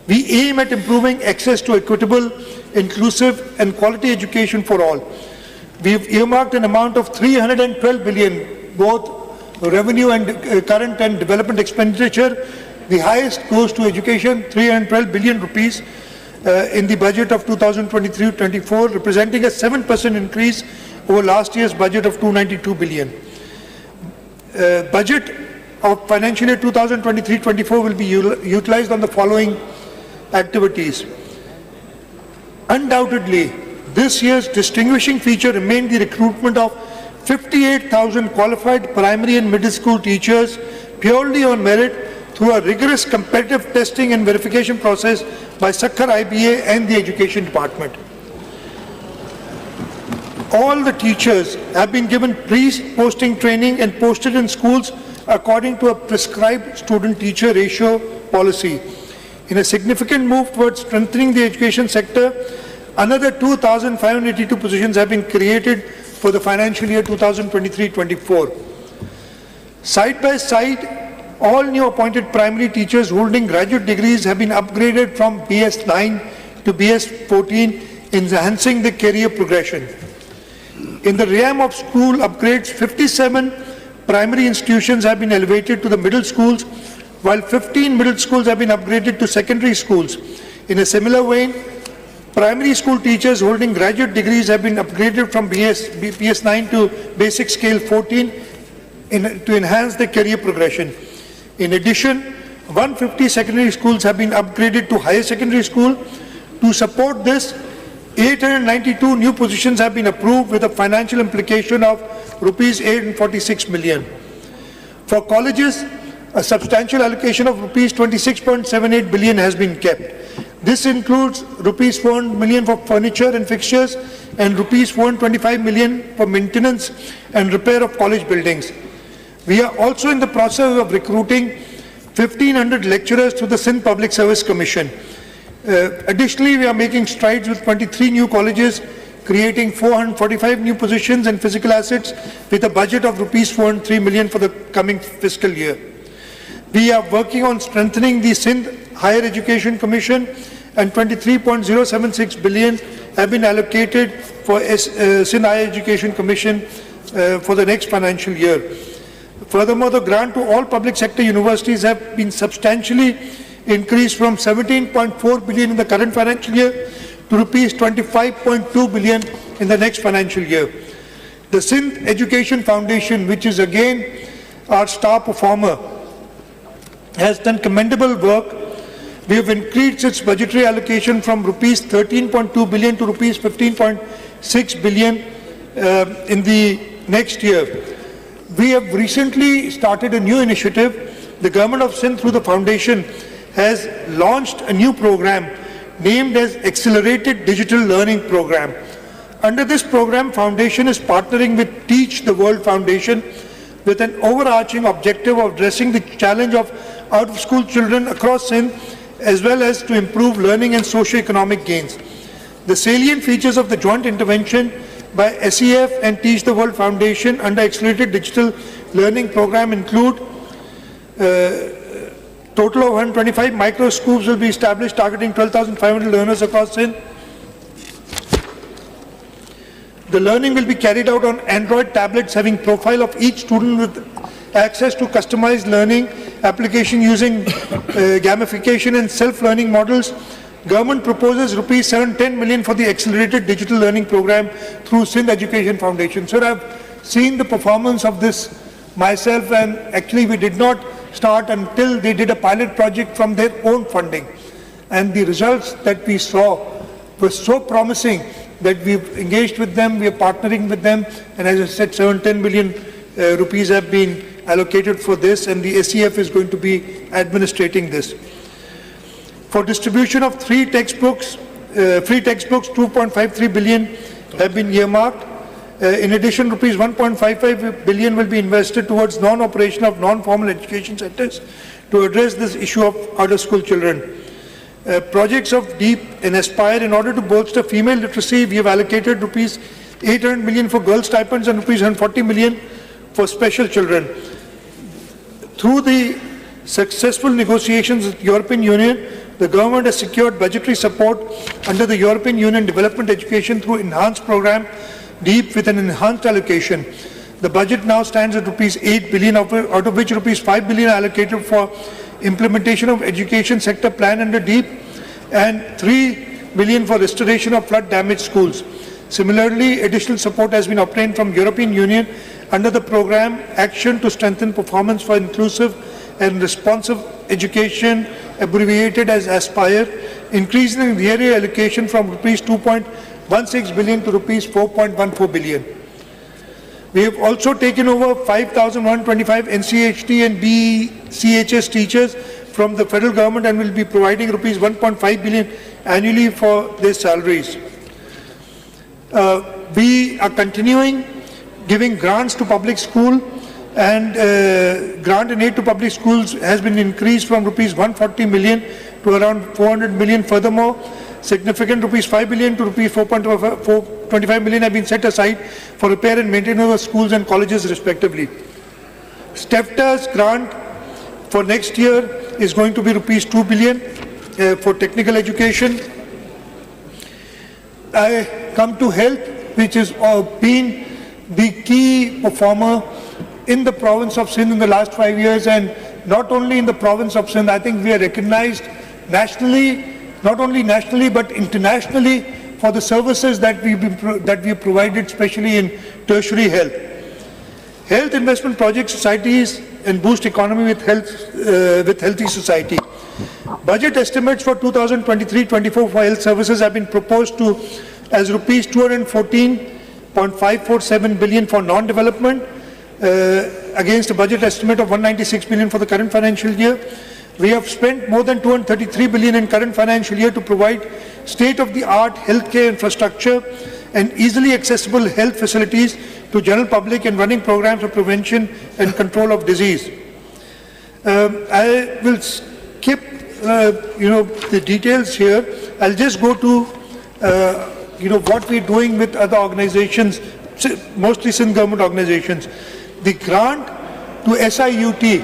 We aim at improving access to equitable inclusive and quality education for all. We've earmarked an amount of 312 billion, both revenue and current and development expenditure. The highest goes to education, 312 billion rupees in the budget of 2023-24, representing a 7% increase over last year's budget of 292 billion. Budget of financial year 2023-24 will be utilized on the following activities. Undoubtedly, this year's distinguishing feature remained the recruitment of 58,000 qualified primary and middle school teachers purely on merit through a rigorous competitive testing and verification process by Sakhar IBA and the Education Department. All the teachers have been given pre-posting training and posted in schools according to a prescribed student-teacher ratio policy. In a significant move towards strengthening the education sector, another 2,582 positions have been created for the financial year 2023-24. Side by side, all new appointed primary teachers holding graduate degrees have been upgraded from BS9 to BS14, enhancing the career progression. In the realm of school upgrades, 57 primary institutions have been elevated to the middle schools, while 15 middle schools have been upgraded to secondary schools. In a similar vein, primary school teachers holding graduate degrees have been upgraded from BS9 to Basic Scale 14 to enhance their career progression. In addition, 150 secondary schools have been upgraded to higher secondary school. To support this, 892 new positions have been approved with a financial implication of rupees 846 million. For colleges, a substantial allocation of rupees 26.78 billion has been kept. This includes rupees 400 million for furniture and fixtures and rupees 425 million for maintenance and repair of college buildings. We are also in the process of recruiting 1,500 lecturers to the Sindh Public Service Commission. Additionally, we are making strides with 23 new colleges, creating 445 new positions and physical assets with a budget of rupees 403 million for the coming fiscal year. We are working on strengthening the Sindh Higher Education Commission, and 23.076 billion have been allocated for Sindh Higher Education Commission for the next financial year. Furthermore, the grant to all public sector universities have been substantially increased from 17.4 billion in the current financial year to rupees 25.2 billion in the next financial year. The Sindh Education Foundation, which is again our star performer, has done commendable work. We have increased its budgetary allocation from rupees 13.2 billion to rupees 15.6 billion in the next year. We have recently started a new initiative. The Government of Sindh, through the foundation, has launched a new program named as Accelerated Digital Learning Program. Under this program, Foundation is partnering with Teach the World Foundation with an overarching objective of addressing the challenge of out-of-school children across Sindh, as well as to improve learning and socio-economic gains. The salient features of the joint intervention by SEF and Teach the World Foundation under Accelerated Digital Learning Program include total of 125 micro schools will be established targeting 12,500 learners across Sindh. The learning will be carried out on Android tablets having profile of each student with access to customized learning application using gamification and self-learning models. Government proposes rupees 710 million for the Accelerated Digital Learning Program through Sindh Education Foundation. Sir, I've seen the performance of this myself, and actually we did not start until they did a pilot project from their own funding. And the results that we saw were so promising that we've engaged with them, we are partnering with them, and as I said, 710 million rupees have been allocated for this, and the SEF is going to be administrating this. For distribution of free textbooks, 2.53 billion have been earmarked. In addition, rupees 1.55 billion will be invested towards non-operation of non-formal education centers to address this issue of out-of-school children. Projects of DEEP and Aspire, in order to bolster female literacy, we have allocated rupees 800 million for girl stipends and rupees 140 million for special children. Through the successful negotiations with the European Union, the government has secured budgetary support under the European Union Development Education through enhanced program DEEP with an enhanced allocation. The budget now stands at rupees 8 billion, out of which rupees 5 billion are allocated for implementation of education sector plan under DEEP and 3 billion for restoration of flood damaged schools. Similarly, additional support has been obtained from European Union under the program Action to Strengthen Performance for Inclusive and Responsive Education, abbreviated as ASPIRE, increasing the area allocation from rupees 2.16 billion to rupees 4.14 billion. We have also taken over 5,125 NCHT and BCHS teachers from the federal government and will be providing rupees 1.5 billion annually for their salaries. We are continuing giving grants to public school, and grant and aid to public schools has been increased from rupees 140 million to around 400 million. Furthermore, significant rupees 5 billion to rupees 4.25 million have been set aside for repair and maintenance of schools and colleges respectively. STEFTA's grant for next year is going to be rupees 2 billion for technical education. I come to health, which has been the key performer in the province of Sindh in the last 5 years, and not only in the province of Sindh. I think we are recognized nationally, not only nationally but internationally, for the services that we have provided, especially in tertiary health. Health investment project societies and boost economy with healthy society. Budget estimates for 2023-24 for health services have been proposed to as rupees 214.547 billion for non-development, against a budget estimate of 196 billion for the current financial year. We have spent more than 233 billion in current financial year to provide state-of-the-art healthcare infrastructure and easily accessible health facilities to general public and running programs of prevention and control of disease. I will skip the details here. I'll just go to what we're doing with other organizations, mostly Sindh government organizations. The grant to SIUT.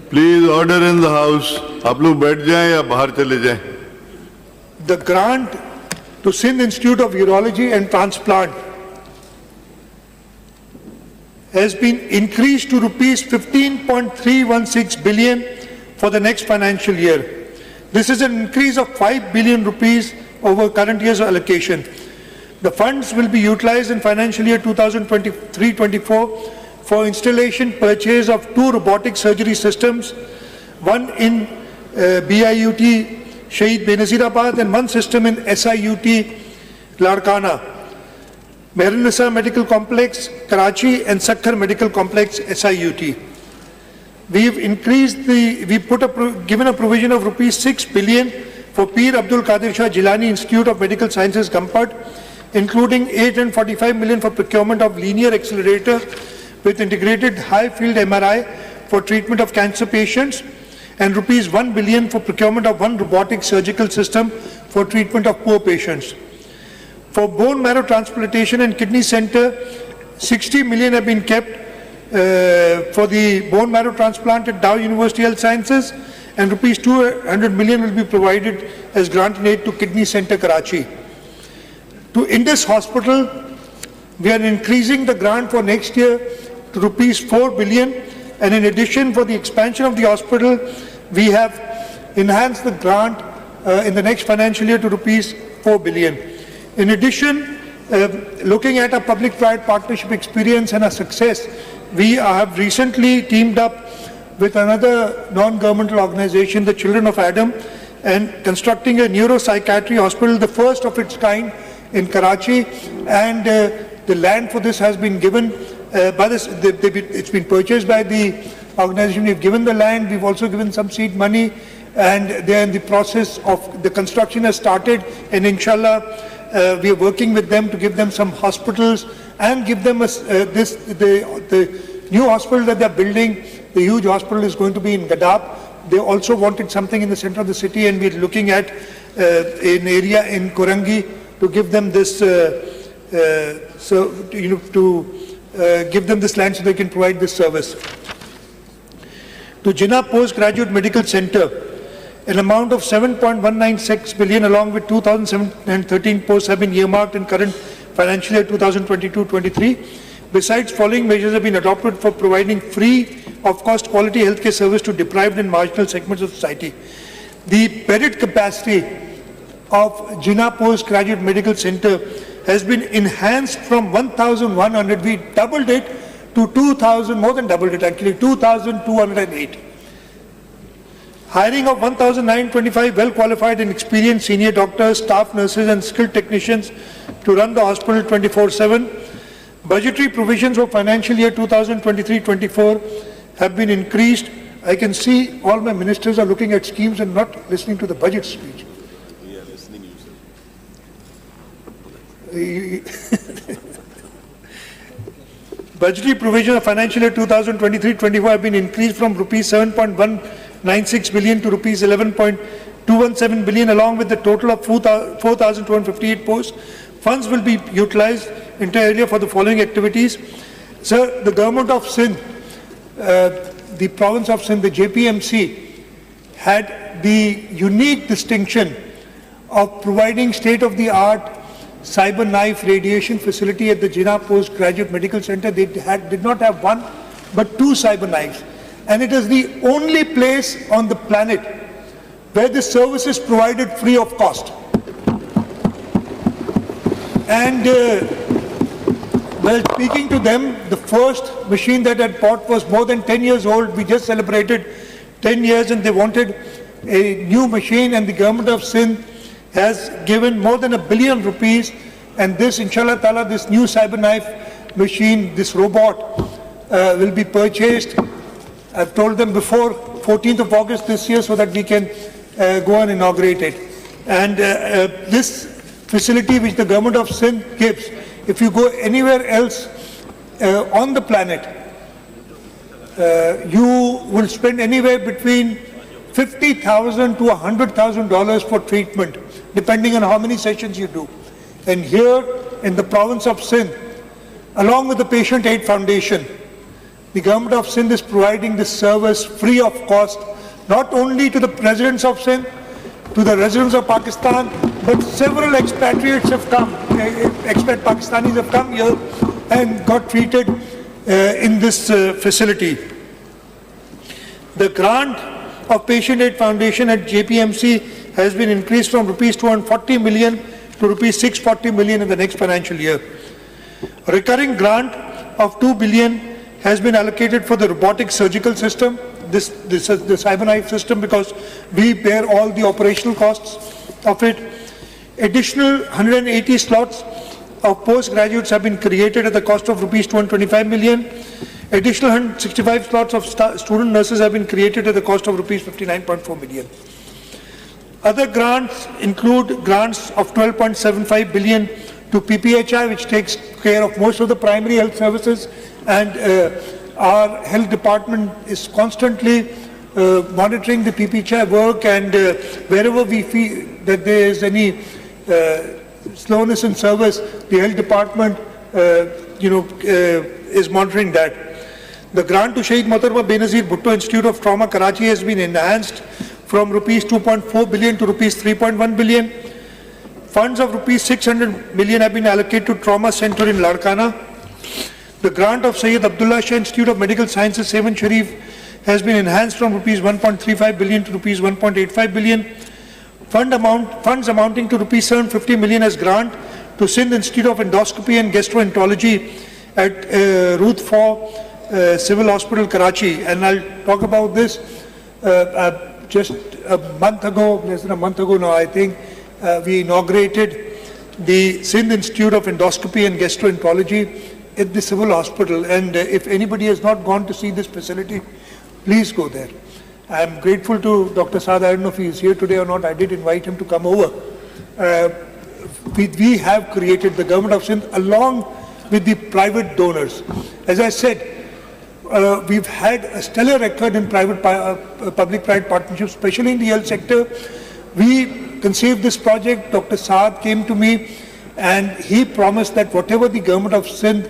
Please order in the house. आप लोग बैठ जाएं या बाहर चले जाएं. The grant to Sindh Institute of Urology and Transplant has been increased to rupees 15.316 billion for the next financial year. This is an increase of 5 billion rupees over current year's allocation. The funds will be utilized in financial year 2023-24 for installation purchase of 2 robotic surgery systems, one in BIUT Shahid Benazirabad and one system in SIUT Larkana, Mehrnisa Medical Complex, Karachi and Sakhar Medical Complex, SIUT. We've given a provision of rupees 6 billion for Peer Abdul Qadir Shah Jilani Institute of Medical Sciences, Gampad, including 845 million for procurement of linear accelerator with integrated high-field MRI for treatment of cancer patients, and rupees 1 billion for procurement of 1 robotic surgical system for treatment of poor patients. For bone marrow transplantation and kidney center, 60 million have been kept for the bone marrow transplant at Dow University Health Sciences, and rupees 200 million will be provided as grant and aid to Kidney Center, Karachi. To Indus Hospital, we are increasing the grant for next year to rupees 4 billion, and in addition, for the expansion of the hospital, we have enhanced the grant in the next financial year to rupees 4 billion. In addition, looking at our public-private partnership experience and our success, we have recently teamed up with another non-governmental organization, the Children of Adam, and constructing a neuropsychiatry hospital, the first of its kind in Karachi, and the land for this has been given it's been purchased by the organization. We've given the land, we've also given some seed money, and they're in the process of, the construction has started, and inshallah we are working with them to give them some hospitals and give them the new hospital that they're building. The huge hospital is going to be in Gadab. They also wanted something in the center of the city, and we're looking at an area in Korangi to give them this, give them this land so they can provide this service. to Jinnah Postgraduate Medical Center, an amount of 7.196 billion along with 2013 posts have been earmarked in current financial year 2022-23. Besides, following measures have been adopted for providing free of cost quality healthcare service to deprived and marginal segments of society. The bedded capacity of Jinnah Postgraduate Medical Center has been enhanced from 1,100, we doubled it to 2,000, more than doubled it actually, 2,208. Hiring of 1,925 well-qualified and experienced senior doctors, staff nurses and skilled technicians to run the hospital 24/7. Budgetary provisions for financial year 2023-24 have been increased. I can see all my ministers are looking at schemes and not listening to the budget speech. We are listening, Budgetary provisions of financial year 2023-24 have been increased from rupees 7.196 billion to rupees 11.217 billion, along with the total of 4,258 posts. Funds will be utilized entirely for the following activities. Sir, the government of Sindh, the province of Sindh, the JPMC, had the unique distinction of providing state-of-the-art cyber knife radiation facility at the Jinnah Postgraduate Medical Center. They did not have one, but two cyber knives. And it is the only place on the planet where this service is provided free of cost. And while speaking to them, the first machine that I bought was more than 10 years old. We just celebrated 10 years and they wanted a new machine, and the government of Sindh has given more than ₹1 billion, and this, inshallah ta'ala, this new cyber knife machine, this robot will be purchased. I've told them before 14th of August this year so that we can go and inaugurate it. And this facility which the government of Sindh gives, if you go anywhere else on the planet, you will spend anywhere between $50,000 to $100,000 for treatment, depending on how many sessions you do. And here in the province of Sindh, along with the Patient Aid Foundation, the government of Sindh is providing this service free of cost, not only to the residents of Sindh, to the residents of Pakistan, but several expatriates have come, expat Pakistanis have come here and got treated in this facility. The grant of Patient Aid Foundation at JPMC has been increased from rupees 240 million to rupees 640 million in the next financial year. A recurring grant of 2 billion has been allocated for the robotic surgical system. This is the cyber knife system, because we bear all the operational costs of it. Additional 180 slots of postgraduates have been created at the cost of rupees 225 million. Additional 165 slots of student nurses have been created at the cost of rupees 59.4 million. Other grants include grants of 12.75 billion to PPHI, which takes care of most of the primary health services, and our health department is constantly monitoring the PPHI work, and wherever we feel that there is any slowness in service, the health department is monitoring that. The grant to Shaheed Mohtarma Benazir Bhutto Institute of Trauma, Karachi, has been enhanced from rupees 2.4 billion to rupees 3.1 billion. Funds of rupees 600 million have been allocated to Trauma Center in Larkana. The grant of Syed Abdullah Shah Institute of Medical Sciences, Sevan Sharif, has been enhanced from rupees 1.35 billion to rupees 1.85 billion. Funds amounting to rupees 750 million as grant to Sindh Institute of Endoscopy and Gastroenterology at Ruth 4 Civil Hospital, Karachi. And I'll talk about this. Just a month ago, less than a month ago now, I think, we inaugurated the Sindh Institute of Endoscopy and Gastroenterology at the Civil Hospital. And if anybody has not gone to see this facility, please go there. I'm grateful to Dr. Saad. I don't know if he is here today or not. I did invite him to come over. We have created, the government of Sindh, along with the private donors. As I said, we've had a stellar record in public-private partnerships, especially in the health sector. We conceived this project. Dr. Saad came to me and he promised that whatever the government of Sindh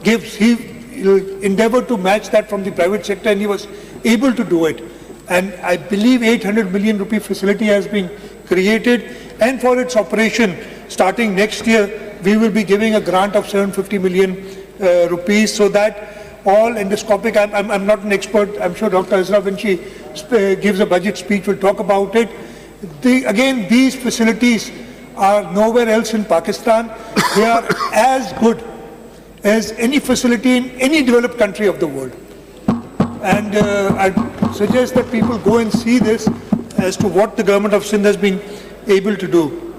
gives, he will endeavor to match that from the private sector, and he was able to do it. And I believe 800 million rupee facility has been created, and for its operation starting next year we will be giving a grant of 750 million rupees, so that all endoscopic, I'm not an expert, I'm sure Dr. Azra when she gives a budget speech will talk about it. Again, these facilities are nowhere else in Pakistan. They are as good as any facility in any developed country of the world. And I suggest that people go and see this as to what the government of Sindh has been able to do.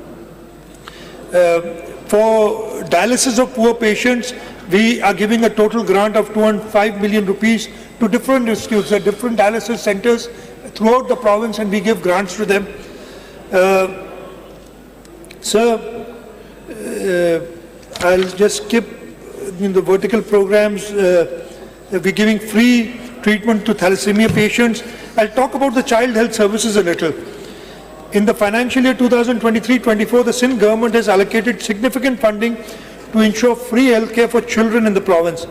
For dialysis of poor patients, we are giving a total grant of 205 million rupees to different institutes, different dialysis centers throughout the province, and we give grants to them. Sir, I'll just skip in the vertical programs. We're giving free treatment to thalassemia patients. I'll talk about the child health services a little. In the financial year 2023-24, the Sindh government has allocated significant funding to ensure free healthcare for children in the province.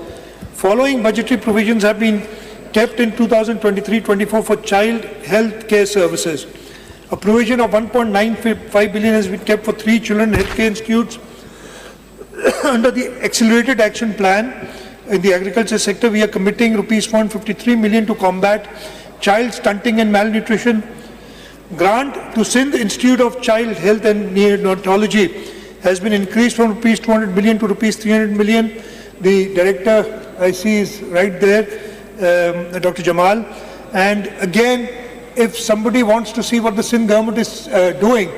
Following budgetary provisions have been kept in 2023-24 for child health care services. A provision of 1.95 billion has been kept for 3 children healthcare institutes. Under the accelerated action plan in the agriculture sector, we are committing rupees 153 million to combat child stunting and malnutrition. Grant to Sindh Institute of Child Health and Neonatology has been increased from rupees 200 million to rupees 300 million. The director I see is right there, Dr. Jamal. And again, if somebody wants to see what the Sindh government is doing,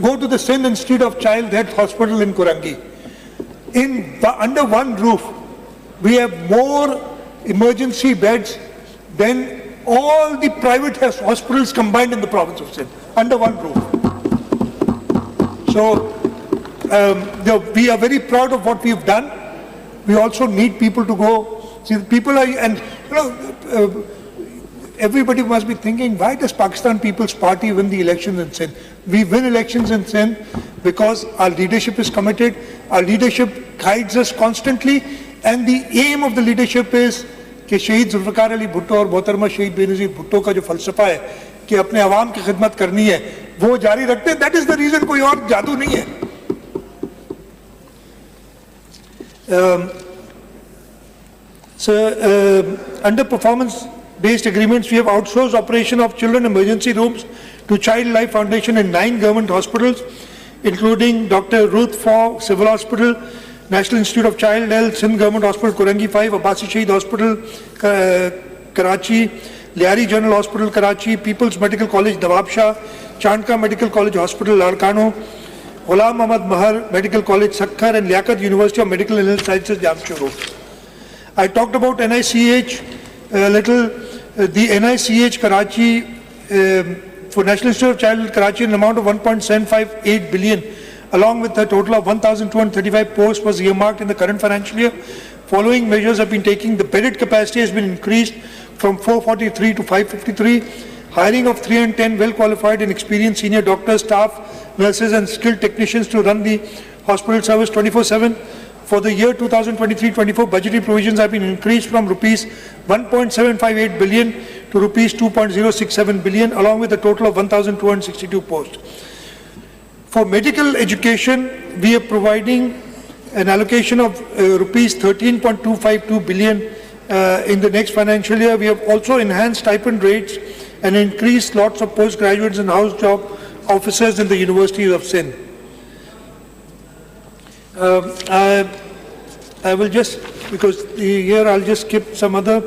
go to the Sindh Institute of Child Health Hospital in Kurangi. Under one roof, we have more emergency beds than all the private hospitals combined in the province of Sindh, under one roof. So we are very proud of what we have done. We also need people to go. See, the people are, and you know, everybody must be thinking, why does Pakistan People's Party win the elections in Sindh? We win elections in Sindh because our leadership is committed, our leadership guides us constantly, and the aim of the leadership is कि शहीद जुल्फ़िकार अली भुट्टो और मोहतरमा शहीद बेनज़ीर भुट्टो का जो फ़लसफ़ा है कि अपने आवाम की खिदमत करनी है, वो जारी रखते हैं. दैट इज़ द रीज़न, कोई और जादू नहीं है. Under performance-based agreements, we have outsourced operation of children emergency rooms to Child Life Foundation in 9 government hospitals, including Dr. Ruth Faw Civil Hospital, National Institute of Child Health, Sindh Government Hospital, Kurangi 5, Abbasi Shaheed Hospital, Karachi, Liari General Hospital, Karachi, People's Medical College, Nawab Shah, Chandka Medical College Hospital, Larkano, Ghulam Muhammad Mahar Medical College, Sakkar, and Liaquat University of Medical and Health Sciences, Jamshedpur. I talked about NICH a little. The NICH Karachi for National Institute of Child Health Karachi, an amount of 1.758 billion, along with a total of 1,235 posts, was earmarked in the current financial year. Following measures have been taken. The bedded capacity has been increased from 443 to 553. Hiring of 310 well-qualified and experienced senior doctors, staff, nurses and skilled technicians to run the hospital service 24/7. For the year 2023-24, budgetary provisions have been increased from rupees 1.758 billion to rupees 2.067 billion, along with a total of 1,262 posts. For medical education, we are providing an allocation of rupees 13.252 billion in the next financial year. We have also enhanced stipend rates and increased lots of postgraduates and house job officers in the universities of Sindh. I will just, because here I'll just skip some other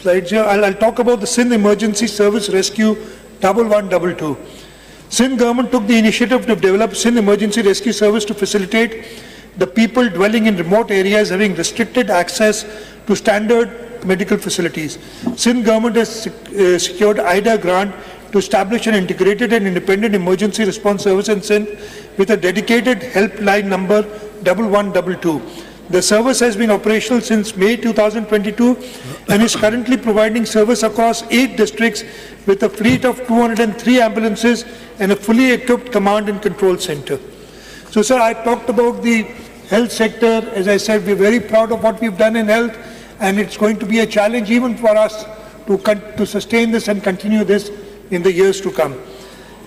slides here. I'll talk about the Sindh Emergency Service Rescue 1122. Sindh government took the initiative to develop Sindh Emergency Rescue Service to facilitate the people dwelling in remote areas having restricted access to standard medical facilities. Sindh government has secured IDA grant to establish an integrated and independent emergency response service in Sindh with a dedicated helpline number 1122. The service has been operational since May 2022 and is currently providing service across 8 districts with a fleet of 203 ambulances and a fully equipped command and control center. So, sir, I talked about the health sector. As I said, we're very proud of what we've done in health, and it's going to be a challenge even for us to sustain this and continue this in the years to come.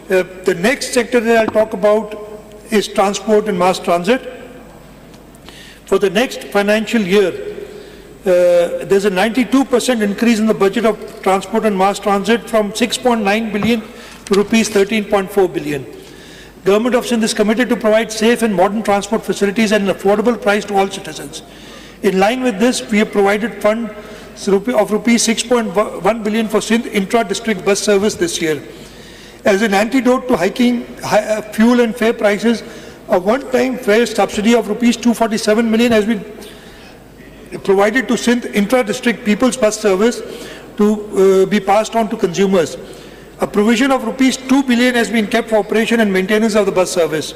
The next sector that I'll talk about is transport and mass transit. For the next financial year, there's a 92% increase in the budget of transport and mass transit from 6.9 billion to rupees 13.4 billion. Government of Sindh is committed to provide safe and modern transport facilities at an affordable price to all citizens. In line with this, we have provided fund of rupees 6.1 billion for Sindh intra-district bus service this year. As an antidote to hiking fuel and fare prices, a one-time fare subsidy of rupees 247 million has been provided to Sindh intra-district people's bus service to be passed on to consumers. A provision of rupees 2 billion has been kept for operation and maintenance of the bus service.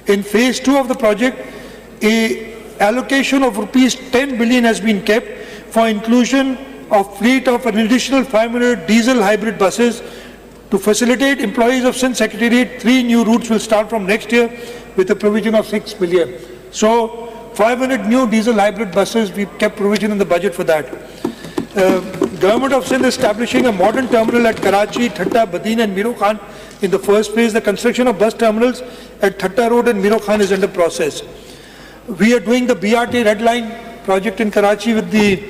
In phase 2 of the project, a allocation of rupees 10 billion has been kept for inclusion of fleet of an additional 500 diesel hybrid buses. To facilitate employees of Sindh Secretariat, 3 new routes will start from next year with a provision of 6 billion. So 500 new diesel hybrid buses, we've kept provision in the budget for that. Government of Sindh is establishing a modern terminal at Karachi, Thatta, Badin and Miro Khan in the first phase. The construction of bus terminals at Thatta Road and Miro Khan is under process. We are doing the BRT Red Line project in Karachi with the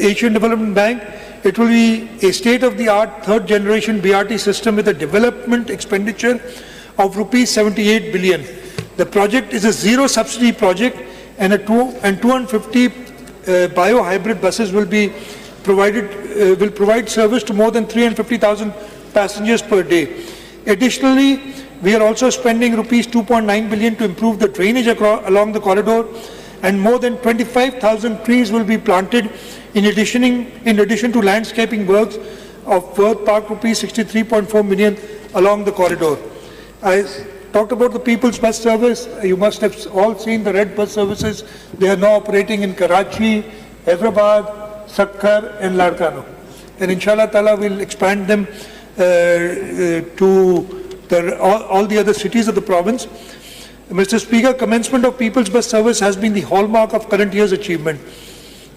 Asian Development Bank. It will be a state-of-the-art third-generation BRT system with a development expenditure of rupees 78 billion. The project is a zero-subsidy project, and 250 bio-hybrid buses will be provided. Will provide service to more than 350,000 passengers per day. Additionally, we are also spending rupees 2.9 billion to improve the drainage along the corridor, and more than 25,000 trees will be planted in addition to landscaping works of worth park rupees 63.4 million along the corridor. I talked about the people's bus service. You must have all seen the red bus services. They are now operating in Karachi, Hyderabad, Sakkar and Larkano. And inshallah ta'ala we'll expand them to all the other cities of the province. Mr. Speaker, commencement of people's bus service has been the hallmark of current year's achievement.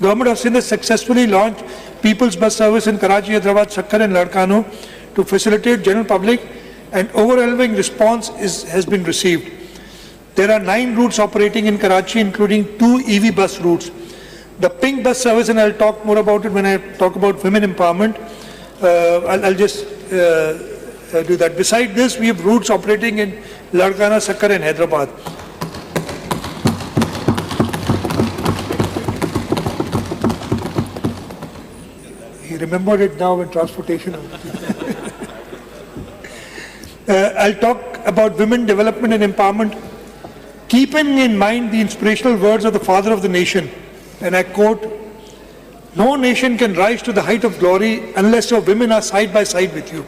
Government of Sindh has successfully launched people's bus service in Karachi, Hyderabad, Sakkar and Larkano to facilitate general public, and overwhelming response has been received. There are 9 routes operating in Karachi, including 2 EV bus routes. The pink bus service, and I'll talk more about it when I talk about women empowerment. I'll just do that. Beside this, we have routes operating in Larkana, Sakkar and Hyderabad. He remembered it now in transportation. I'll talk about women development and empowerment, keeping in mind the inspirational words of the father of the nation, and I quote, "No nation can rise to the height of glory unless your women are side by side with you."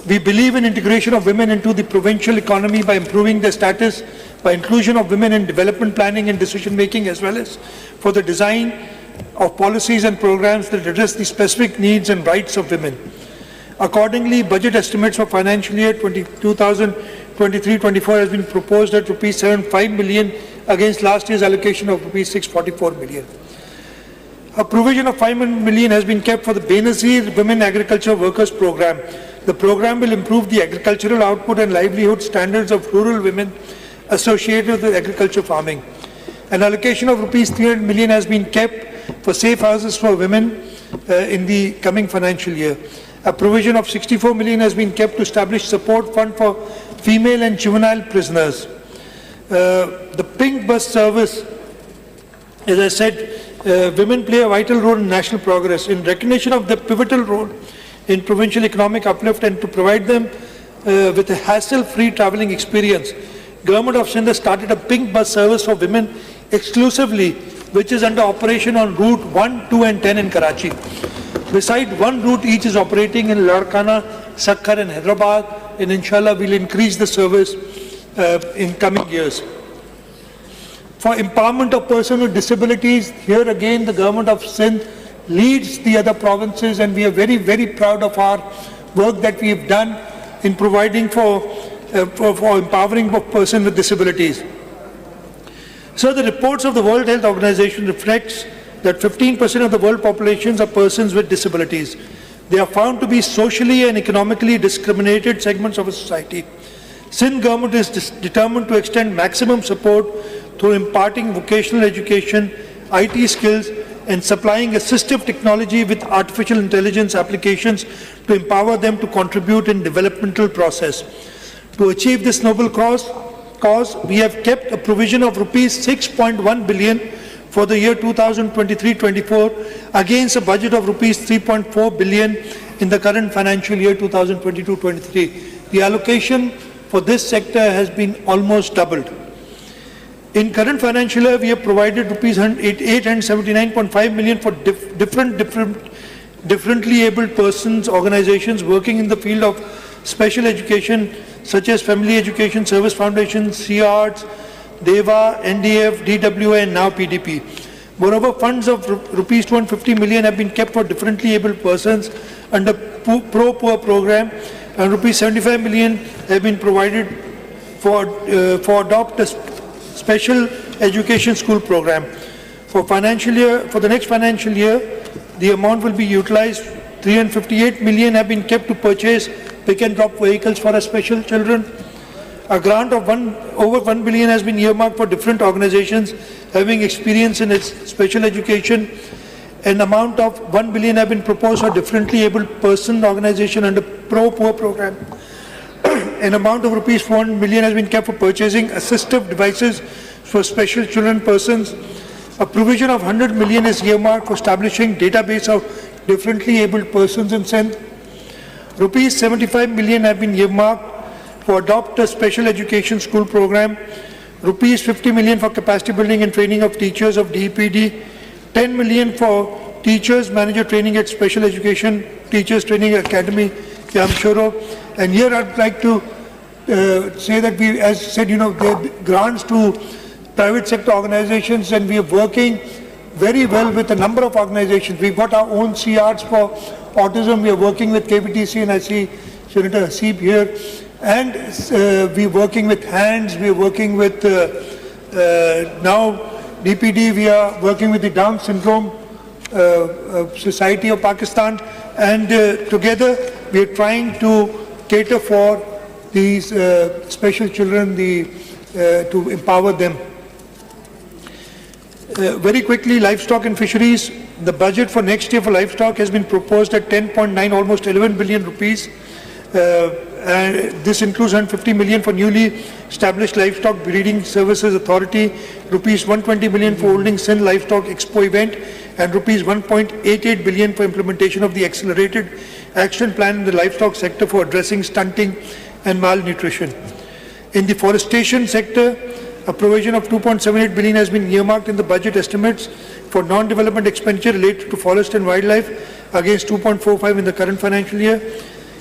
We believe in integration of women into the provincial economy by improving their status, by inclusion of women in development planning and decision making, as well as for the design of policies and programs that address the specific needs and rights of women. Accordingly, budget estimates for financial year 2023-24 has been proposed at rupees 75 million against last year's allocation of rupees 644 million. A provision of 5 million has been kept for the Benazir Women Agriculture Workers Program. The program will improve the agricultural output and livelihood standards of rural women associated with agriculture farming. An allocation of rupees 300 million has been kept for safe houses for women in the coming financial year. A provision of 64 million has been kept to establish support fund for female and juvenile prisoners. The pink bus service, as I said, women play a vital role in national progress. In recognition of their pivotal role in provincial economic uplift and to provide them with a hassle-free travelling experience, Government of Sindh has started a pink bus service for women exclusively, which is under operation on route 1, 2 and 10 in Karachi. Beside one route each is operating in Larkana, Sakkar and Hyderabad, and inshallah we'll increase the service in coming years. For empowerment of persons with disabilities, here again the Government of Sindh leads the other provinces, and we are very, very proud of our work that we have done in providing for empowering of persons with disabilities. So the reports of the World Health Organization reflects that 15% of the world populations are persons with disabilities. They are found to be socially and economically discriminated segments of a society. Sindh government is determined to extend maximum support through imparting vocational education, IT skills, and supplying assistive technology with artificial intelligence applications to empower them to contribute in developmental process. To achieve this noble cause, we have kept a provision of rupees 6.1 billion for the year 2023-24 against a budget of rupees 3.4 billion in the current financial year 2022-23. The allocation for this sector has been almost doubled. In current financial year, we have provided rupees 879.5 million for differently abled persons, organizations working in the field of special education, such as Family Education Service Foundation, CARTS, DEVA, NDF, DWA, and now PDP. Moreover, funds of rupees 250 million have been kept for differently abled persons under Pro-Poor program, and rupees 75 million have been provided for adopt a special education school program. For the next financial year, the amount will be utilized. 358 million have been kept to purchase pick and drop vehicles for our special children. A grant of over 1 billion has been earmarked for different organizations having experience in its special education. An amount of 1 billion have been proposed for differently abled person organization under Pro-Poor program. An amount of rupees 400 million has been kept for purchasing assistive devices for special children persons. A provision of 100 million is earmarked for establishing database of differently abled persons in Sindh. Rupees 75 million have been earmarked for adopt a special education school program. Rupees 50 million for capacity building and training of teachers of DEPD. 10 million for teachers manager training at Special Education Teachers Training Academy, Yamshoro. And here I'd like to say that we, as said, there are grants to private sector organizations, and we are working very well with a number of organizations. We've got our own CRs for autism. We are working with KBTC, and I see Senator Hasib here. And we're working with HANDS. We are working with now DPD. We are working with the Down Syndrome Society of Pakistan. And together we are trying to cater for these special children, to empower them. Very quickly, livestock and fisheries. The budget for next year for livestock has been proposed at 10.9, almost 11 billion rupees. This includes 150 million for newly established Livestock Breeding Services Authority, rupees 120 million for holding Sindh Livestock Expo event, and rupees 1.88 billion for implementation of the accelerated action plan in the livestock sector for addressing stunting and malnutrition. In the forestation sector, a provision of 2.78 billion has been earmarked in the budget estimates for non-development expenditure related to forest and wildlife against 2.45 in the current financial year.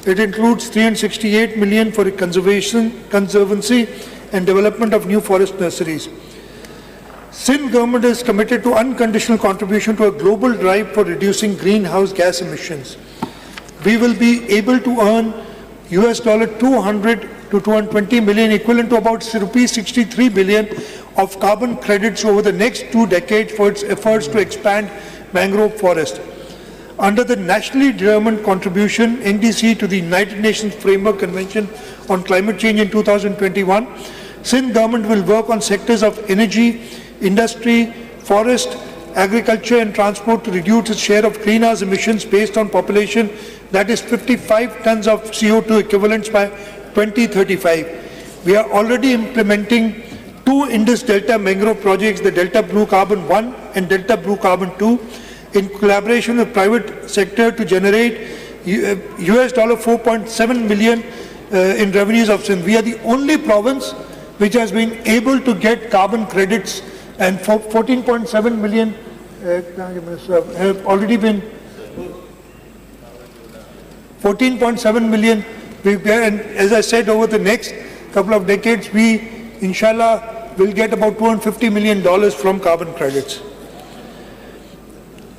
It includes 368 million for conservancy and development of new forest nurseries. Sindh government is committed to unconditional contribution to a global drive for reducing greenhouse gas emissions. We will be able to earn $200 to 220 million, equivalent to about rupees 63 billion of carbon credits over the next 2 decades for its efforts to expand mangrove forest. Under the nationally determined contribution NDC to the United Nations Framework Convention on Climate Change in 2021, Sindh government will work on sectors of energy, industry, forest, agriculture and transport to reduce its share of greenhouse emissions based on population, that is 55 tons of CO2 equivalents by 2035. We are already implementing 2 Indus Delta mangrove projects, the Delta Blue Carbon 1 and Delta Blue Carbon 2, in collaboration with private sector to generate $4.7 million in revenues of Sindh. We are the only province which has been able to get carbon credits, and 14.7 million have already been 14.7 million. And as I said, over the next couple of decades, we, inshallah, will get about $250 million from carbon credits.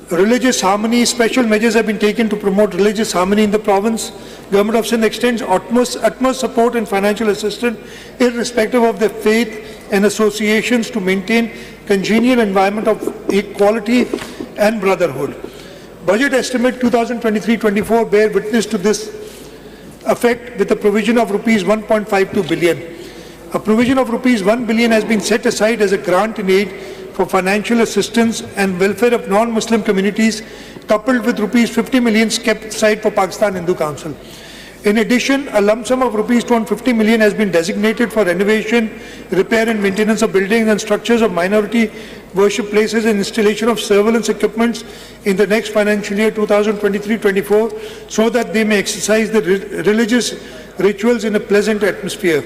Religious harmony. Special measures have been taken to promote religious harmony in the province. Government of Sindh extends utmost support and financial assistance irrespective of their faith and associations to maintain congenial environment of equality and brotherhood. Budget estimate 2023-24 bear witness to this effect with a provision of rupees 1.52 billion. A provision of rupees 1 billion has been set aside as a grant in aid for financial assistance and welfare of non-Muslim communities, coupled with rupees 50 million kept aside for Pakistan Hindu Council. In addition, a lump sum of rupees 250 million has been designated for renovation, repair and maintenance of buildings and structures of minority worship places and installation of surveillance equipments in the next financial year 2023-24 so that they may exercise the religious rituals in a pleasant atmosphere.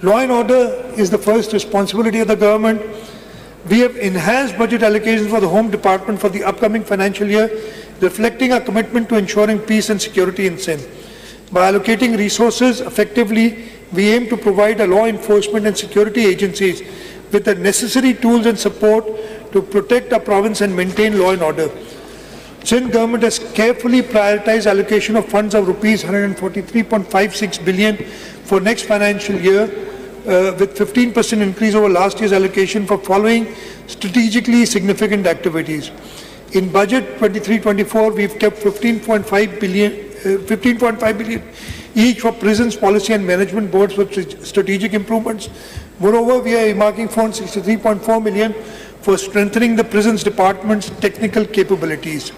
Law and order is the first responsibility of the government. We have enhanced budget allocations for the Home Department for the upcoming financial year, reflecting our commitment to ensuring peace and security in Sindh. By allocating resources effectively, we aim to provide our law enforcement and security agencies with the necessary tools and support to protect our province and maintain law and order. Sindh government has carefully prioritized allocation of funds of rupees 143.56 billion for next financial year, with 15% increase over last year's allocation for following strategically significant activities. In budget 23-24, we've kept 15.5 billion each for prisons, policy and management boards for strategic improvements. Moreover, we are earmarking 463.4 million for strengthening the prisons department's technical capabilities.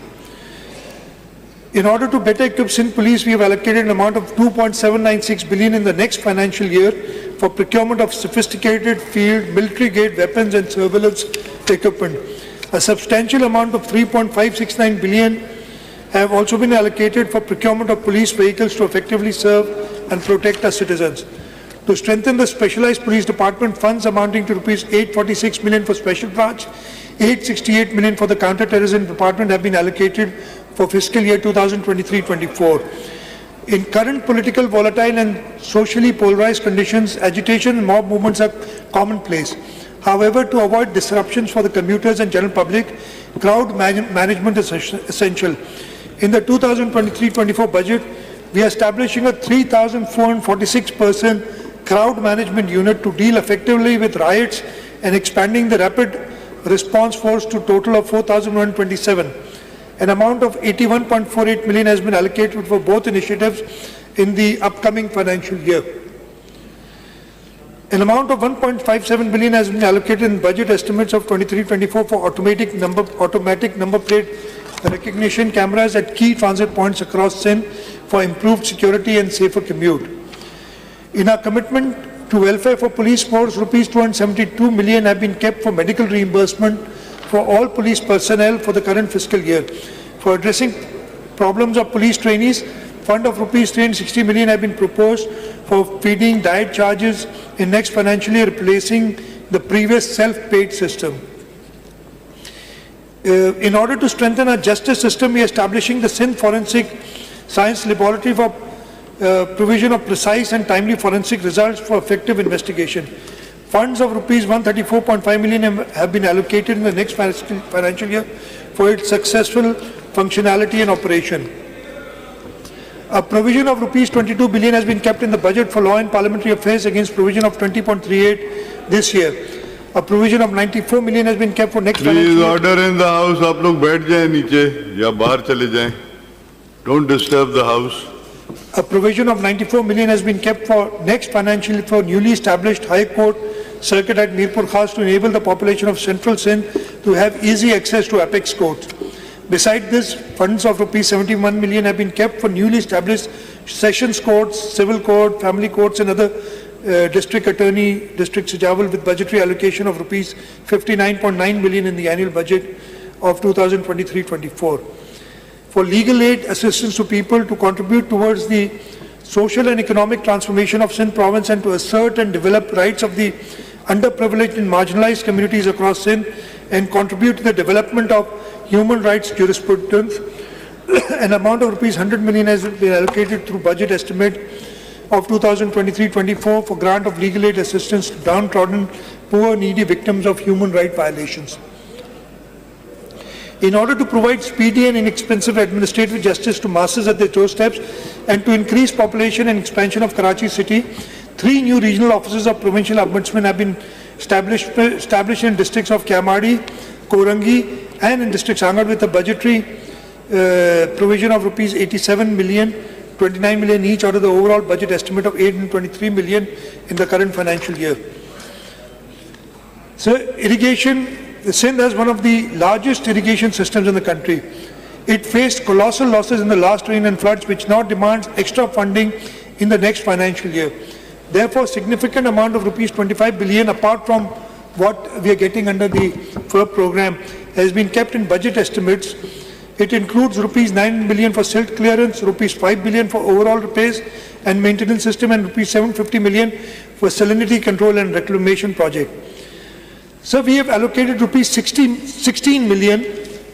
In order to better equip Sindh Police, we have allocated an amount of 2.796 billion in the next financial year for procurement of sophisticated field, military-grade weapons and surveillance equipment. A substantial amount of 3.569 billion have also been allocated for procurement of police vehicles to effectively serve and protect our citizens. To strengthen the specialized police department, funds amounting to rupees 846 million for special branch, 868 million for the counter-terrorism department have been allocated for fiscal year 2023-24. In current political, volatile and socially polarized conditions, agitation and mob movements are commonplace. However, to avoid disruptions for the commuters and general public, crowd management is essential. In the 2023-24 budget, we are establishing a 3,446-person crowd management unit to deal effectively with riots and expanding the rapid response force to a total of 4,127. An amount of 81.48 million has been allocated for both initiatives in the upcoming financial year. An amount of 1.57 billion has been allocated in budget estimates of 23-24 for automatic number plate recognition cameras at key transit points across Sindh for improved security and safer commute. In our commitment to welfare for police force, rupees 272 million have been kept for medical reimbursement for all police personnel for the current fiscal year. For addressing problems of police trainees, fund of rupees 360 million have been proposed for feeding diet charges in next financial year, replacing the previous self-paid system. In order to strengthen our justice system, we are establishing the Sindh Forensic Science Laboratory for provision of precise and timely forensic results for effective investigation. Funds of rupees 134.5 million have been allocated in the next financial year for its successful functionality and operation. A provision of rupees 22 billion has been kept in the budget for law and parliamentary affairs against provision of 20.38 this year. A provision of 94 million has been kept for next financial year. Please order in the house. आप लोग बैठ जाएं नीचे या बाहर चले जाएं. Don't disturb the house. A provision of 94 million has been kept for next financial year for newly established High Court circuit at Mirpur Khas to enable the population of Central Sindh to have easy access to apex courts. Besides this, funds of rupees 71 million have been kept for newly established sessions courts, civil court, family courts and other district attorney, district Sijawal with budgetary allocation of rupees 59.9 million in the annual budget of 2023-24. For legal aid assistance to people to contribute towards the social and economic transformation of Sindh province and to assert and develop rights of the underprivileged and marginalized communities across Sindh and contribute to the development of human rights jurisprudence, an amount of rupees 100 million has been allocated through budget estimate of 2023-24 for grant of legal aid assistance to downtrodden, poor, needy victims of human rights violations. In order to provide speedy and inexpensive administrative justice to masses at their doorsteps and to increase population and expansion of Karachi city, 3 new regional offices of provincial ombudsman have been established in districts of Kiamadi, Korangi, and in district Sangad with a budgetary provision of rupees 87 million, 29 million each out of the overall budget estimate of 823 million in the current financial year. So irrigation, Sindh has one of the largest irrigation systems in the country. It faced colossal losses in the last rain and floods, which now demands extra funding in the next financial year. Therefore, significant amount of rupees 25 billion, apart from what we are getting under the FERB program, has been kept in budget estimates. It includes rupees 9 billion for silt clearance, rupees 5 billion for overall repairs and maintenance system, and rupees 750 million for salinity control and reclamation project. So we have allocated rupees 16 million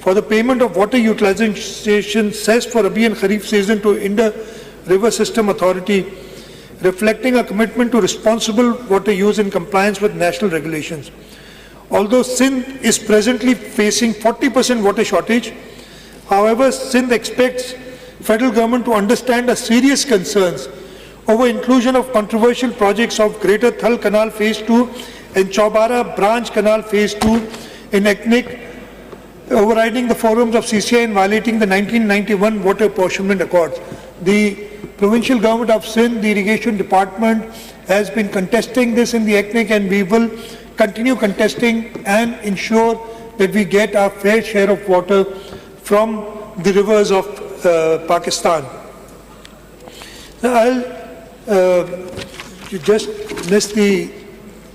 for the payment of water utilization cess for Rabi and Kharif season to Indus River System Authority, reflecting a commitment to responsible water use in compliance with national regulations. Although Sindh is presently facing 40% water shortage, however, Sindh expects federal government to understand the serious concerns over inclusion of controversial projects of Greater Thal Canal Phase 2 and Chaubara Branch Canal Phase 2 in ethnic, overriding the forums of CCI and violating the 1991 Water Apportionment Accords. The provincial government of Sindh, the irrigation department, has been contesting this in the ethnic, and we will continue contesting and ensure that we get our fair share of water from the rivers of Pakistan. Now, I'll just miss the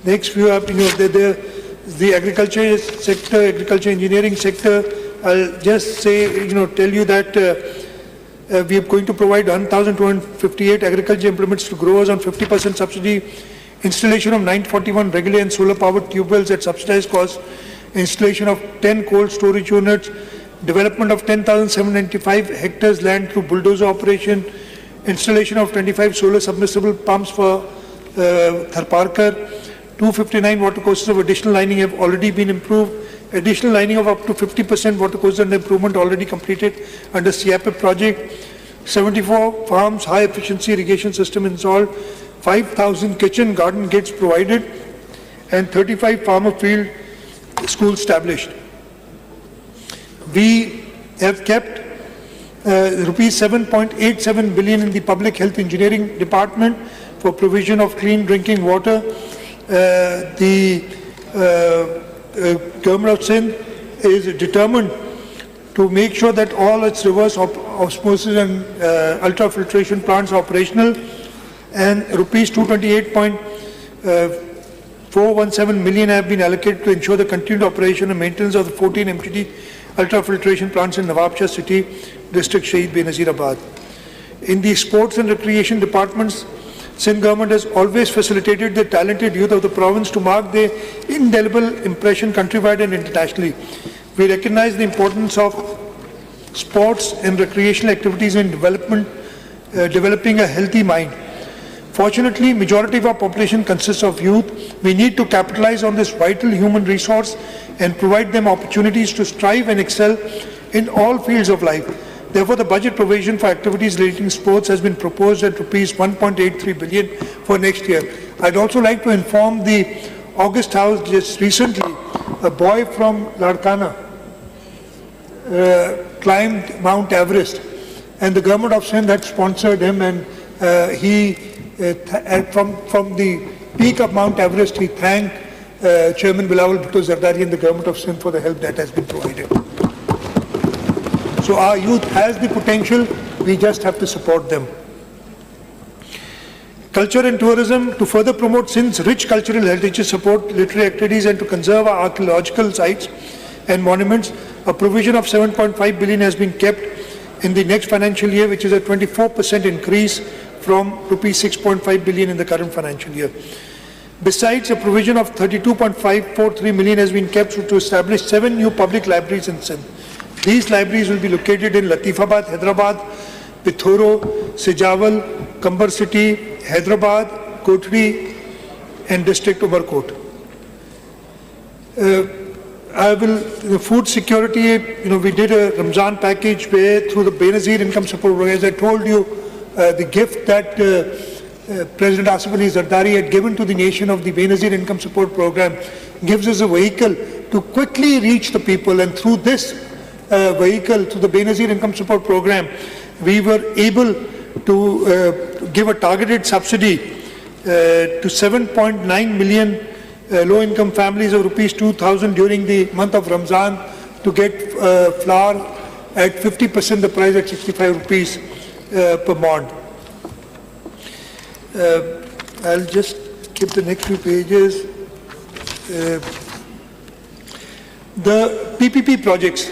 next few up, the agriculture sector, agriculture engineering sector. I'll just say, tell you that we are going to provide 1,258 agriculture implements to growers on 50% subsidy, installation of 941 regular and solar powered tube wells at subsidized cost, installation of 10 cold storage units, development of 10,795 hectares land through bulldozer operation, installation of 25 solar submersible pumps for Tharparkar, 259 watercourses of additional lining have already been improved, additional lining of up to 50% watercourses and improvement already completed under CIP project, 74 farms high efficiency irrigation system installed, 5,000 kitchen garden gates provided, and 35 farmer field schools established. We have kept rupees 7.87 billion in the public health engineering department for provision of clean drinking water. The government of Sindh is determined to make sure that all its reverse osmosis and ultrafiltration plants are operational, and rupees 228.417 million have been allocated to ensure the continued operation and maintenance of the 14 MTD ultrafiltration plants in Nawabshah City, District Shaheed Benazirabad. In the sports and recreation departments, Sindh government has always facilitated the talented youth of the province to mark their indelible impression countrywide and internationally. We recognize the importance of sports and recreational activities in developing a healthy mind. Fortunately, majority of our population consists of youth. We need to capitalize on this vital human resource and provide them opportunities to strive and excel in all fields of life. Therefore, the budget provision for activities relating to sports has been proposed at rupees 1.83 billion for next year. I'd also like to inform the August House just recently, a boy from Larkana climbed Mount Everest, and the government of Sindh had sponsored him, and from the peak of Mount Everest, he thanked Chairman Bilawal Bhutto Zardari and the government of Sindh for the help that has been provided. So our youth has the potential, we just have to support them. Culture and tourism, to further promote Sindh's rich cultural heritage, support literary activities and to conserve our archaeological sites and monuments, a provision of 7.5 billion has been kept in the next financial year, which is a 24% increase from rupees 6.5 billion in the current financial year. Besides, a provision of 32.543 million has been kept to establish 7 new public libraries in Sindh. These libraries will be located in Latifabad, Hyderabad, Pithoro, Sejawal, Kambar City, Hyderabad, Kothri, and District Umarkot. Food security, we did a Ramzan package where through the Benazir Income Support Program, as I told you, the gift that President Asif Ali Zardari had given to the nation of the Benazir Income Support Program gives us a vehicle to quickly reach the people, and through this vehicle, through the Benazir Income Support Program, we were able to give a targeted subsidy to 7.9 million low-income families of rupees 2,000 during the month of Ramzan to get flour at 50% the price at 65 rupees per mod. I'll just skip the next few pages. The PPP projects,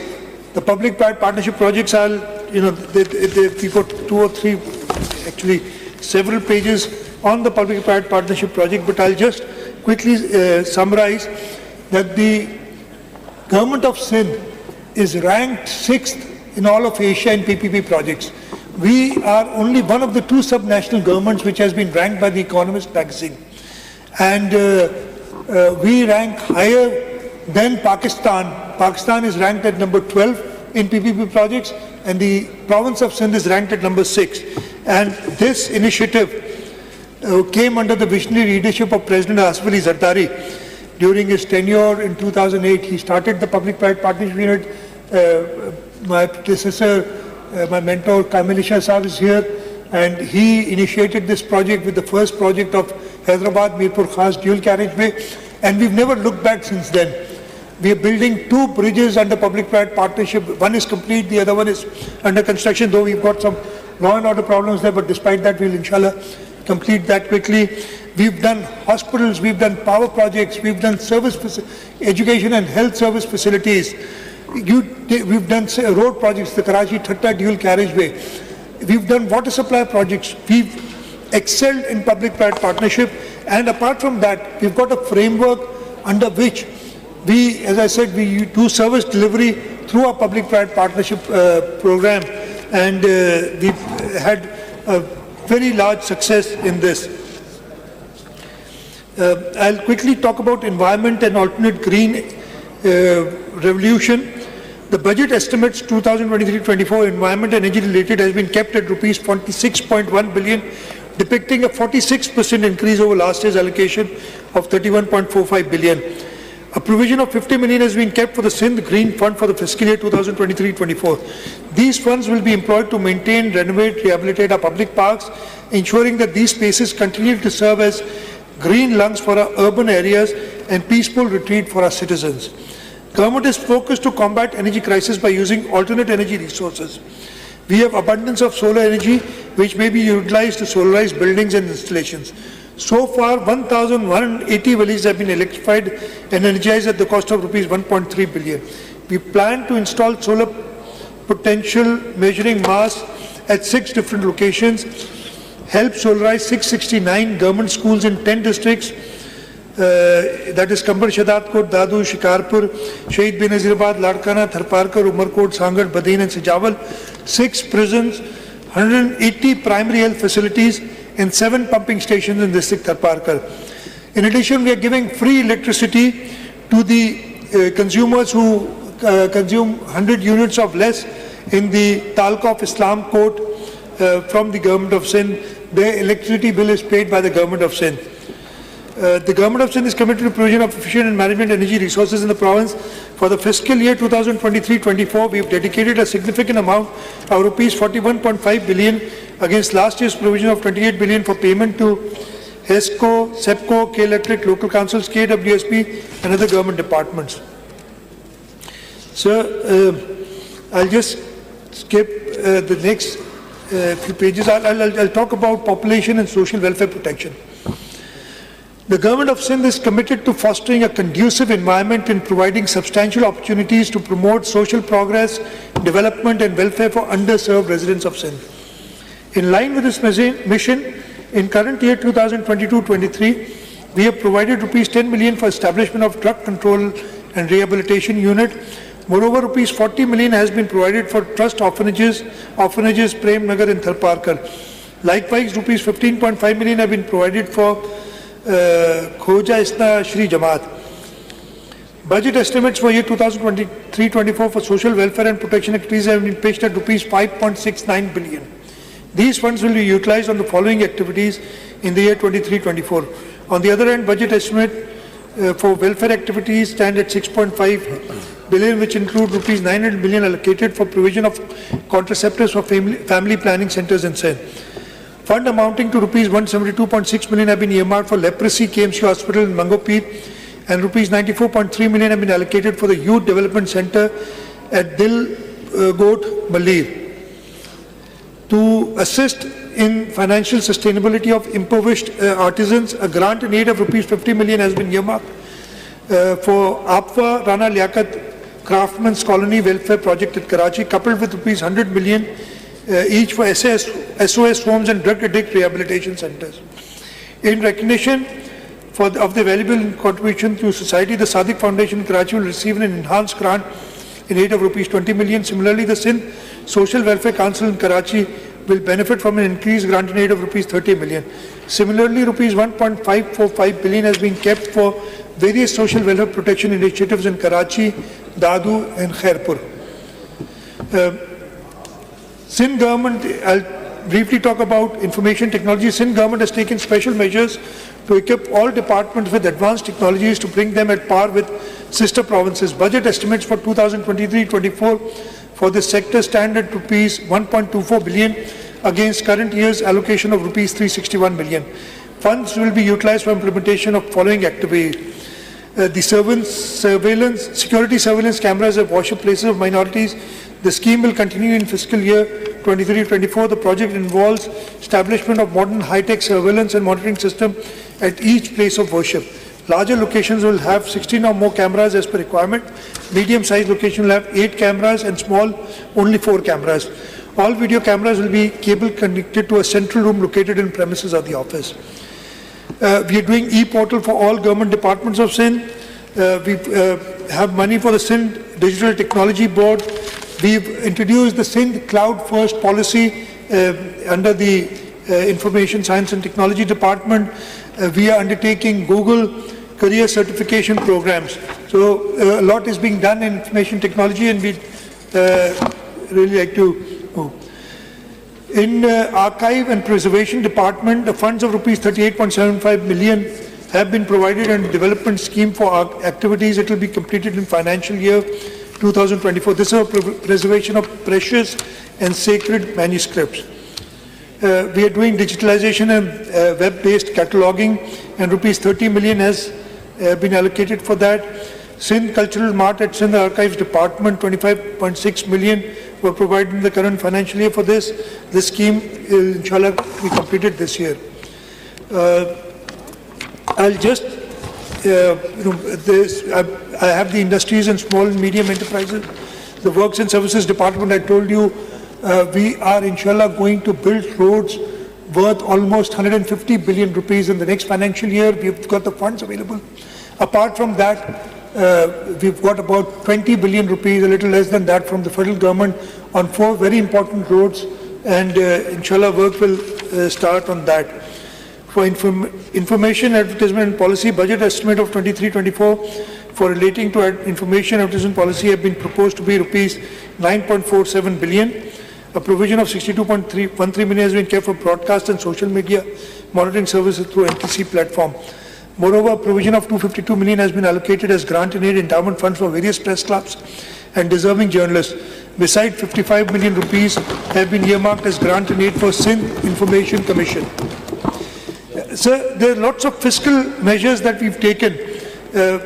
the public-private partnership projects, we got 2 or 3, actually several pages on the public-private partnership project, but I'll just quickly summarize that the government of Sindh is ranked 6th in all of Asia in PPP projects. We are only one of the 2 subnational governments which has been ranked by the Economist magazine. And we rank higher than Pakistan. Pakistan is ranked at number 12 in PPP projects, and the province of Sindh is ranked at number 6. And this initiative came under the visionary leadership of President Asif Ali Zardari. During his tenure in 2008, he started the public-private partnership unit. My predecessor, my mentor, Kamilisha Saab is here, and he initiated this project with the first project of Hyderabad Mirpur Khas dual carriageway, and we've never looked back since then. We are building 2 bridges under public-private partnership. One is complete, the other one is under construction, though we've got some law and order problems there, but despite that, we'll inshallah complete that quickly. We've done hospitals, we've done power projects, we've done education and health service facilities. We've done road projects, the Karachi Thatta dual carriageway. We've done water supply projects. We've excelled in public-private partnership, and apart from that, we've got a framework under which we, as I said, we do service delivery through our public-private partnership program, and we've had a very large success in this. I'll quickly talk about environment and alternate green revolution. The budget estimates 2023-24 environment and energy related has been kept at rupees 46.1 billion, depicting a 46% increase over last year's allocation of 31.45 billion. A provision of 50 million has been kept for the Sindh Green Fund for the fiscal year 2023-24. These funds will be employed to maintain, renovate, rehabilitate our public parks, ensuring that these spaces continue to serve as green lungs for our urban areas and peaceful retreat for our citizens. Government is focused to combat energy crisis by using alternate energy resources. We have abundance of solar energy which may be utilized to solarize buildings and installations. So far, 1,180 villages have been electrified and energized at the cost of rupees 1.3 billion. We plan to install solar potential measuring mass at 6 different locations, help solarize 669 government schools in 10 districts, that is Kambar Shadatkot, Dadu, Shikarpur, Shahid Benazirabad, Ladkana, Tharparkar, Umarkot, Sangar, Badin and Sijawal, 6 prisons, 180 primary health facilities and 7 pumping stations in district Tharparkar. In addition, we are giving free electricity to the consumers who consume 100 units of less in the Taluk of Islam Court from the government of Sindh. Their electricity bill is paid by the government of Sindh. The government of Sindh is committed to provision of efficient and management energy resources in the province. For the fiscal year 2023-24, we have dedicated a significant amount of rupees 41.5 billion against last year's provision of 28 billion for payment to HESCO, SEPCO, K-Electric, local councils, KWSP and other government departments. Sir, I'll just skip the next few pages. I'll talk about population and social welfare protection. The government of Sindh is committed to fostering a conducive environment and providing substantial opportunities to promote social progress, development and welfare for underserved residents of Sindh. In line with this mission, in current year 2022-23, we have provided rupees 10 million for establishment of drug control and rehabilitation unit. Moreover, rupees 40 million has been provided for trust orphanages Prem Nagar and Tharparkar. Likewise, rupees 15.5 million have been provided for Khoja Isna Shri Jamaat. Budget estimates for year 2023-24 for social welfare and protection activities have been pitched at rupees 5.69 billion. These funds will be utilized on the following activities in the year 23-24. On the other hand, budget estimate for welfare activities stand at 6.5 billion, which include rupees 900 million allocated for provision of contraceptives for family planning centers in Sindh. Fund amounting to rupees 172.6 million have been earmarked for leprosy KMC Hospital in Mangopeet, and rupees 94.3 million have been allocated for the Youth Development Center at Dil Goat Malir. To assist in financial sustainability of impoverished artisans, a grant in aid of rupees 50 million has been earmarked for Apwa Rana Liaquat Craftsmen's Colony Welfare Project at Karachi, coupled with rupees 100 million each for SOS homes and drug addict rehabilitation centers. In recognition of the valuable contribution to society, the Sadiq Foundation in Karachi will receive an enhanced grant in aid of rupees 20 million. Similarly, the Sindh Social Welfare Council in Karachi will benefit from an increased grant in aid of rupees 30 million. Similarly, rupees 1.545 billion has been kept for various social welfare protection initiatives in Karachi, Dadu and Khairpur. Sindh government, I'll briefly talk about information technology. Sindh government has taken special measures to equip all departments with advanced technologies to bring them at par with sister provinces. Budget estimates for 2023-24 for this sector stand at rupees 1.24 billion against current year's allocation of rupees 361 billion. Funds will be utilized for implementation of following activities. The security surveillance cameras at worship places of minorities. The scheme will continue in fiscal year 23-24. The project involves establishment of modern high-tech surveillance and monitoring system at each place of worship. Larger locations will have 16 or more cameras as per requirement. Medium-sized location will have 8 cameras and small only 4 cameras. All video cameras will be cable connected to a central room located in premises of the office. We are doing e-portal for all government departments of Sindh. We have money for the Sindh Digital Technology Board. We've introduced the Sindh Cloud First policy under the Information Science and Technology Department. We are undertaking Google career certification programs. So a lot is being done in information technology, and we'd really like to move. In Archive and Preservation Department, the funds of rupees 38.75 million have been provided and development scheme for our activities. It will be completed in financial year 2024. This is a preservation of precious and sacred manuscripts. We are doing digitalization and web-based cataloging, and rupees 30 million has been allocated for that. Sindh Cultural Mart at Sindh Archives Department, 25.6 million were provided in the current financial year for this. This scheme, inshallah, we completed this year. I'll just, I have the industries and small and medium enterprises. The Works and Services Department, I told you, we are inshallah going to build roads worth almost 150 billion rupees in the next financial year. We've got the funds available. Apart from that, we've got about 20 billion rupees, a little less than that, from the federal government on 4 very important roads, and inshallah work will start on that. For information, advertisement and policy, budget estimate of 23-24 for relating to information advertisement policy have been proposed to be rupees 9.47 billion. A provision of 62.13 million has been kept for broadcast and social media monitoring services through NTC platform. Moreover, a provision of 252 million has been allocated as grant and aid endowment funds for various press clubs and deserving journalists. Besides, 55 million rupees have been earmarked as grant and aid for Sindh Information Commission. Sir, there are lots of fiscal measures that we've taken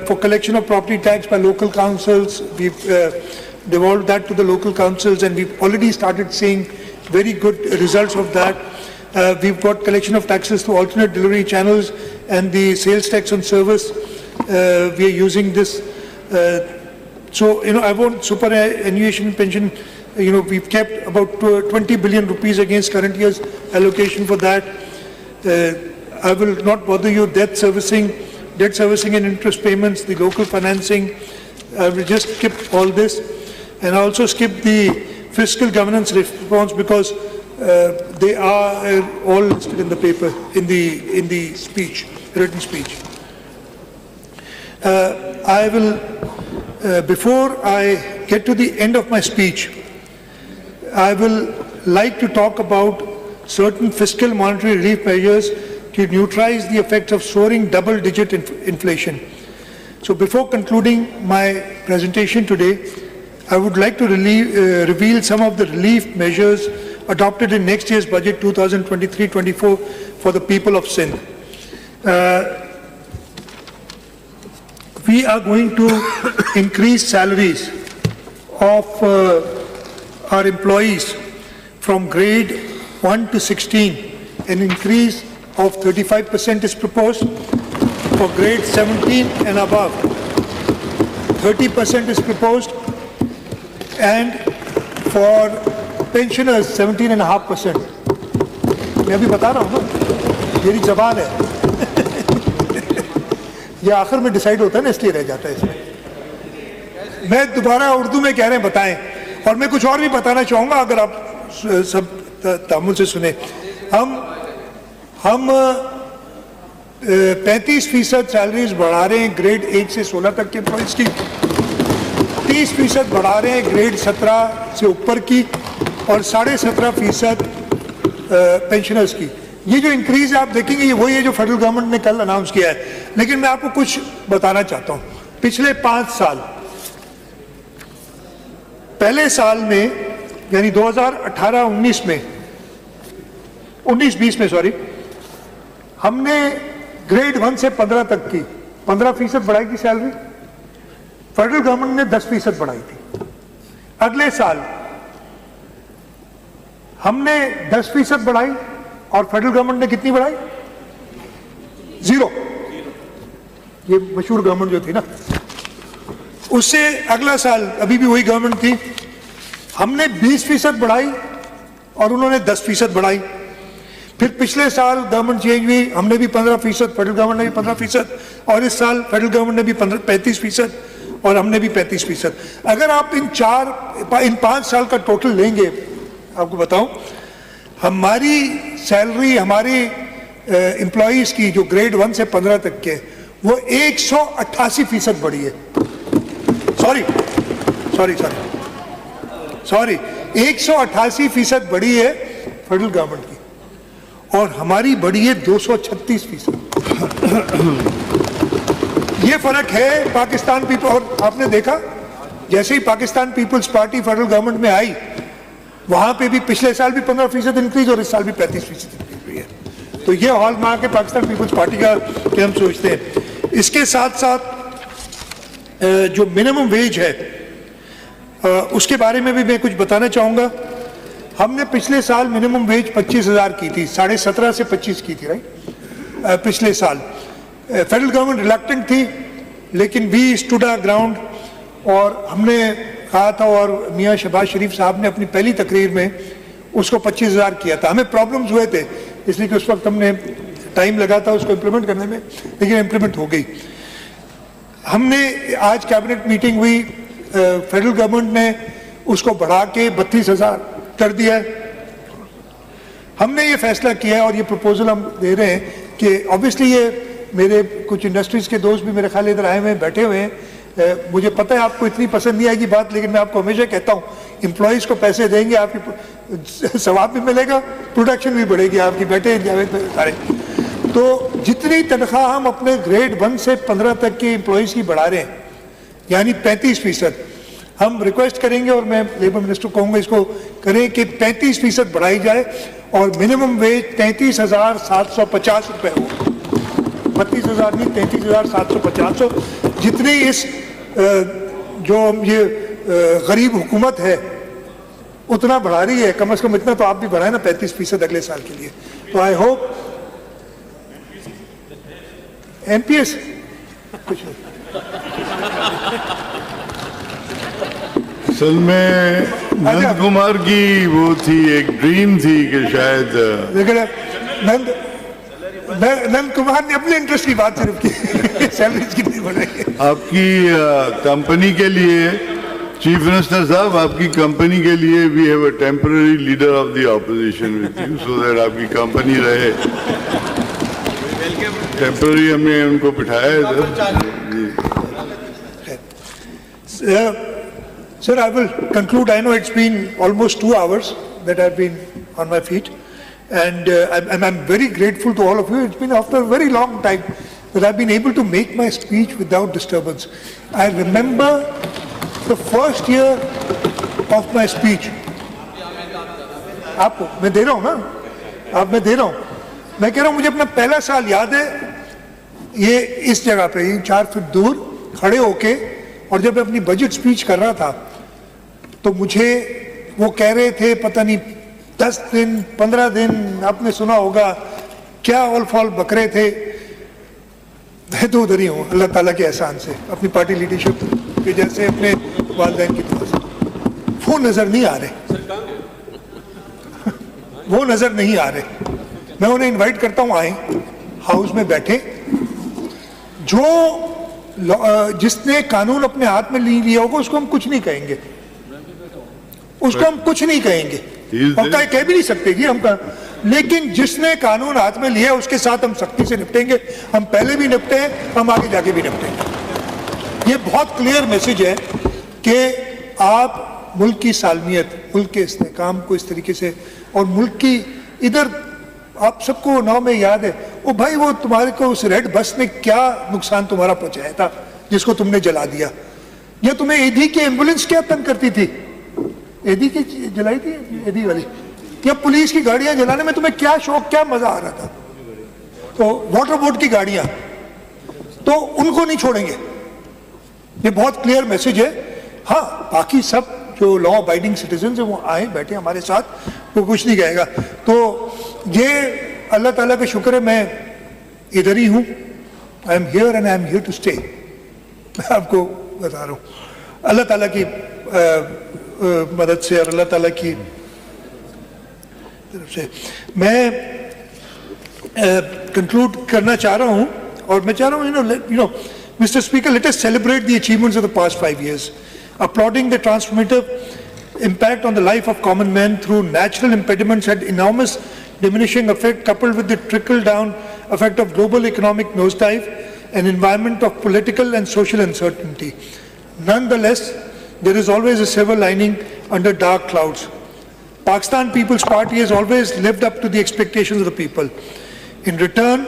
for collection of property tax by local councils. We've devolved that to the local councils, and we've already started seeing very good results of that. We've got collection of taxes through alternate delivery channels and the sales tax on service. We are using this. So, I won't superannuation pension, we've kept about 20 billion rupees against current year's allocation for that. I will not bother you. Debt servicing and interest payments, the local financing. I will just skip all this, and also skip the fiscal governance response because they are all listed in the paper, in the speech, written speech. I will, before I get to the end of my speech, I will like to talk about certain fiscal monetary relief measures to neutralize the effects of soaring double-digit inflation. So before concluding my presentation today, I would like to reveal some of the relief measures adopted in next year's budget 2023-24 for the people of Sindh. We are going to increase salaries of our employees from grade 1 to 16. An increase of 35% is proposed. For grade 17 and above, 30% is proposed. And for pensioners, 17.5%. मैं अभी बता रहा हूँ ना, मेरी जबान है। ये आखिर में डिसाइड होता है ना, इसलिए रह जाता है इसमें। मैं दोबारा उर्दू में कह रहे हैं बताएं, और मैं कुछ और भी बताना चाहूँगा अगर आप सब तामुल से सुने। हम 35% सैलरीज बढ़ा रहे हैं ग्रेड 8 से 16 तक के एम्प्लॉइज की, 30% बढ़ा रहे हैं ग्रेड 17 से ऊपर की, और 17.5% पेंशनर्स की। ये जो इंक्रीज आप देखेंगे ये वही है जो फेडरल गवर्नमेंट ने कल अनाउंस किया है। लेकिन मैं आपको कुछ बताना चाहता हूँ। पिछले 5 साल, पहले साल में यानी 2018-19 में 19-20 में सॉरी, हमने ग्रेड 1 से 15 तक की 15% बढ़ाई थी सैलरी। फेडरल गवर्नमेंट ने 10% बढ़ाई थी। अगले साल हमने 10% बढ़ाई और फेडरल गवर्नमेंट ने कितनी बढ़ाई? 0। ये मशहूर गवर्नमेंट जो थी ना, उससे अगला साल अभी भी वही गवर्नमेंट थी, हमने 20% बढ़ाई और उन्होंने 10% बढ़ाई। फिर पिछले साल गवर्नमेंट चेंज हुई, हमने भी 15%, फेडरल गवर्नमेंट ने भी 15%, और इस साल फेडरल गवर्नमेंट ने भी 35% और हमने भी 35%। अगर आप इन 5 साल का टोटल लेंगे, आपको बताऊं, हमारी सैलरी हमारी एम्प्लॉइज की जो ग्रेड 1 से 15 तक के, वो 188% बढ़ी है। सॉरी 188% बढ़ी है फेडरल गवर्नमेंट की, और हमारी बढ़ी है 236%। ये फर्क है पाकिस्तान पीपल। और आपने देखा जैसे ही Pakistan Peoples Party federal government में आई, वहां पे भी पिछले साल भी 15% इंक्रीज और इस साल भी 35% इंक्रीज हुई है। तो ये हॉल मार्क है पाकिस्तान पीपल्स पार्टी का कि हम सोचते हैं। इसके साथ साथ जो मिनिमम वेज है उसके बारे में भी मैं कुछ बताना चाहूँगा। हमने पिछले साल मिनिमम वेज 25,000 की थी, 17.5 से 25 की थी, राइट? पिछले साल फेडरल गवर्नमेंट रिलक्टेंट थी, लेकिन वी स्टूड आवर ग्राउंड, और हमने कहा था, और मियाँ शहबाज शरीफ साहब ने अपनी पहली तकरीर में उसको 25,000 किया था। हमें प्रॉब्लम्स हुए थे, इसलिए कि उस वक्त हमने टाइम लगा था उसको इम्प्लीमेंट करने में, लेकिन इम्प्लीमेंट हो गई। हमने आज कैबिनेट मीटिंग हुई, फेडरल गवर्नमेंट ने उसको बढ़ा के 32,000 कर दिया है। हमने ये फैसला किया है और ये प्रपोजल हम दे रहे हैं कि ऑब्वियसली ये मेरे कुछ इंडस्ट्रीज के दोस्त भी मेरे ख्याल इधर आए हुए हैं, बैठे हुए हैं। मुझे पता है आपको इतनी पसंद नहीं आएगी बात, लेकिन मैं आपको हमेशा कहता हूँ, एम्प्लॉयज़ को पैसे देंगे, आपकी सवाब भी मिलेगा, प्रोडक्शन भी बढ़ेगी आपकी, बैठे जावेद सारे। तो जितनी तनख्वाह हम अपने ग्रेड 1 से 15 तक के एम्प्लॉयज़ की बढ़ा रहे हैं, यानी 35%, हम रिक्वेस्ट करेंगे और मैं लेबर मिनिस्टर को कहूँगा इसको करें कि 35% बढ़ाई जाए और मिनिमम वेज 33,750 रुपये हो। 32,000 नहीं, 33,750 हो। जितनी इस जो ये गरीब हुकूमत है उतना बढ़ा रही है, कम से कम इतना तो आप भी बढ़ाए ना, 35% अगले साल के लिए। तो आई होप एमपीएस कुछ नहीं। असल में नंद कुमार की वो थी, एक ड्रीम थी कि शायद, लेकिन नंद कुमार ने अपने इंटरेस्ट की बात सिर्फ की, सैलरीज कितनी बढ़ाई। आपकी कंपनी के लिए चीफ मिनिस्टर साहब, आपकी कंपनी के लिए we have a temporary leader of the opposition with you, so that आपकी कंपनी रहे। टेम्पररी हमने उनको बिठाया इधर। Sir, I will conclude. I know it's been almost 2 hours that I've been on my feet. And I'm very grateful to all of you. It's been after a very long time that I've been able to make my speech without disturbance. I remember the first year of my speech. आपको मैं दे रहा हूँ ना, आप मैं दे रहा हूँ, मैं कह रहा हूँ मुझे अपना पहला साल याद है, ये इस जगह पे 4 फीट दूर खड़े होके, और जब मैं अपनी बजट स्पीच कर रहा था तो मुझे वो कह रहे थे पता नहीं 10 दिन 15 दिन, आपने सुना होगा क्या ऑल फॉल बकरे थे। मैं तो उधर ही हूँ अल्लाह ताला के एहसान से, अपनी पार्टी लीडरशिप के जैसे अपने वालिदैन की तरफ से। वो नजर नहीं आ रहे, वो नजर नहीं आ रहे। मैं उन्हें इनवाइट करता हूँ आए, हाउस में बैठे। जो जिसने कानून अपने हाथ में लिया होगा उसको हम कुछ नहीं कहेंगे, उसको हम कुछ नहीं कहेंगे, और कह भी नहीं सकते कि हम लेकिन जिसने कानून हाथ में लिया उसके साथ हम सख्ती से निपटेंगे। हम पहले भी निपटे हैं, हम आगे जाके भी निपटेंगे। ये बहुत क्लियर मैसेज है कि आप मुल्क की सालमियत, मुल्क के इस्तेहकाम को इस तरीके से, और मुल्क की इधर आप सबको नाव में याद है ओ भाई वो तुम्हारे को उस रेड बस ने क्या नुकसान तुम्हारा पहुंचाया था जिसको तुमने जला दिया, या तुम्हें एडी की एम्बुलेंस क्या तंग करती थी, एडी की जलाई थी एडी वाली, या पुलिस की गाड़ियां जलाने में तुम्हें क्या शौक, क्या मजा आ रहा था। तो वाटर बोर्ड की गाड़ियां, तो उनको नहीं छोड़ेंगे। ये बहुत क्लियर मैसेज है। हाँ, बाकी सब जो लॉ अबाइडिंग सिटीजन है वो आए बैठे हमारे साथ, वो कुछ नहीं कहेगा। तो ये अल्लाह ताला का शुक्र है मैं इधर ही हूँ। I am here and I am here to stay. मैं आपको बता रहा हूँ अल्लाह ताला की मदद से और अल्लाह ताला की तरफ से मैं कंक्लूड करना चाह रहा हूँ, और मैं चाह रहा हूँ Mr. Speaker, let us celebrate the achievements of the past 5 years, applauding the transformative impact on the life of common men through natural impediments had enormous diminishing effect, coupled with the trickle-down effect of global economic nosedive, an environment of political and social uncertainty. Nonetheless, there is always a silver lining under dark clouds. Pakistan People's Party has always lived up to the expectations of the people. In return,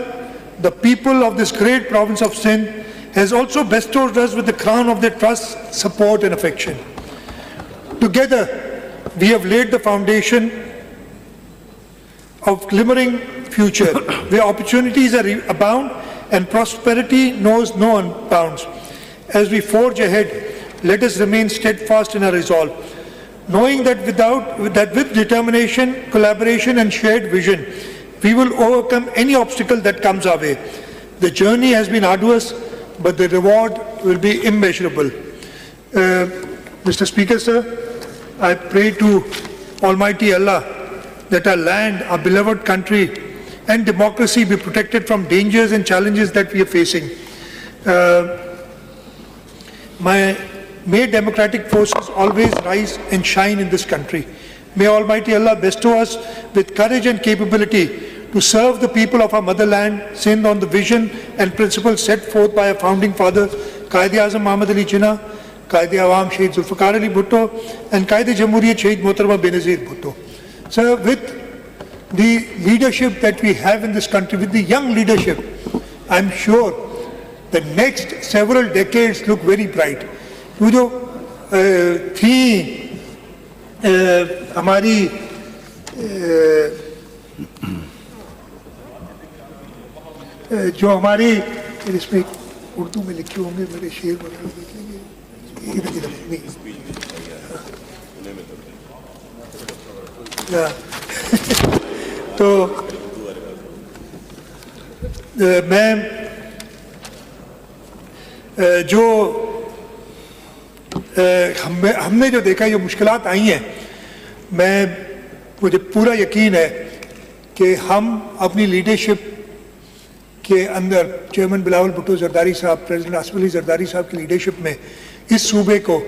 the people of this great province of Sindh has also bestowed us with the crown of their trust, support and affection. Together, we have laid the foundation of glimmering future, where opportunities are abound and prosperity knows no bounds. As we forge ahead, let us remain steadfast in our resolve, knowing that with determination, collaboration and shared vision, we will overcome any obstacle that comes our way. The journey has been arduous, but the reward will be immeasurable. Mr. Speaker, sir, I pray to Almighty Allah that our land, our beloved country and democracy be protected from dangers and challenges that we are facing. May democratic forces always rise and shine in this country. May Almighty Allah bestow us with courage and capability to serve the people of our motherland, Sindh, on the vision and principles set forth by our founding fathers, Qaid-e-Azam Muhammad Ali Jinnah, Qaid-e-Awam Shaheed Zulfikar Ali Bhutto, and Qaid-e-Jamhuriyat Shaheed Mohtarama Benazir Bhutto. Sir, with the leadership that we have in this country, with the young leadership, I'm sure the next several decades look very bright. वो जो थी हमारी जो हमारी इसमें उर्दू में लिखे होंगे मेरे शेर वगैरह देख लेंगे नहीं तो मैं जो हमने जो देखा ये मुश्किलात आई हैं, मुझे पूरा यकीन है कि हम अपनी लीडरशिप के अंदर चेयरमैन बिलावल भुट्टो जरदारी साहब, प्रेसिडेंट आसिफ अली जरदारी साहब की लीडरशिप में इस सूबे को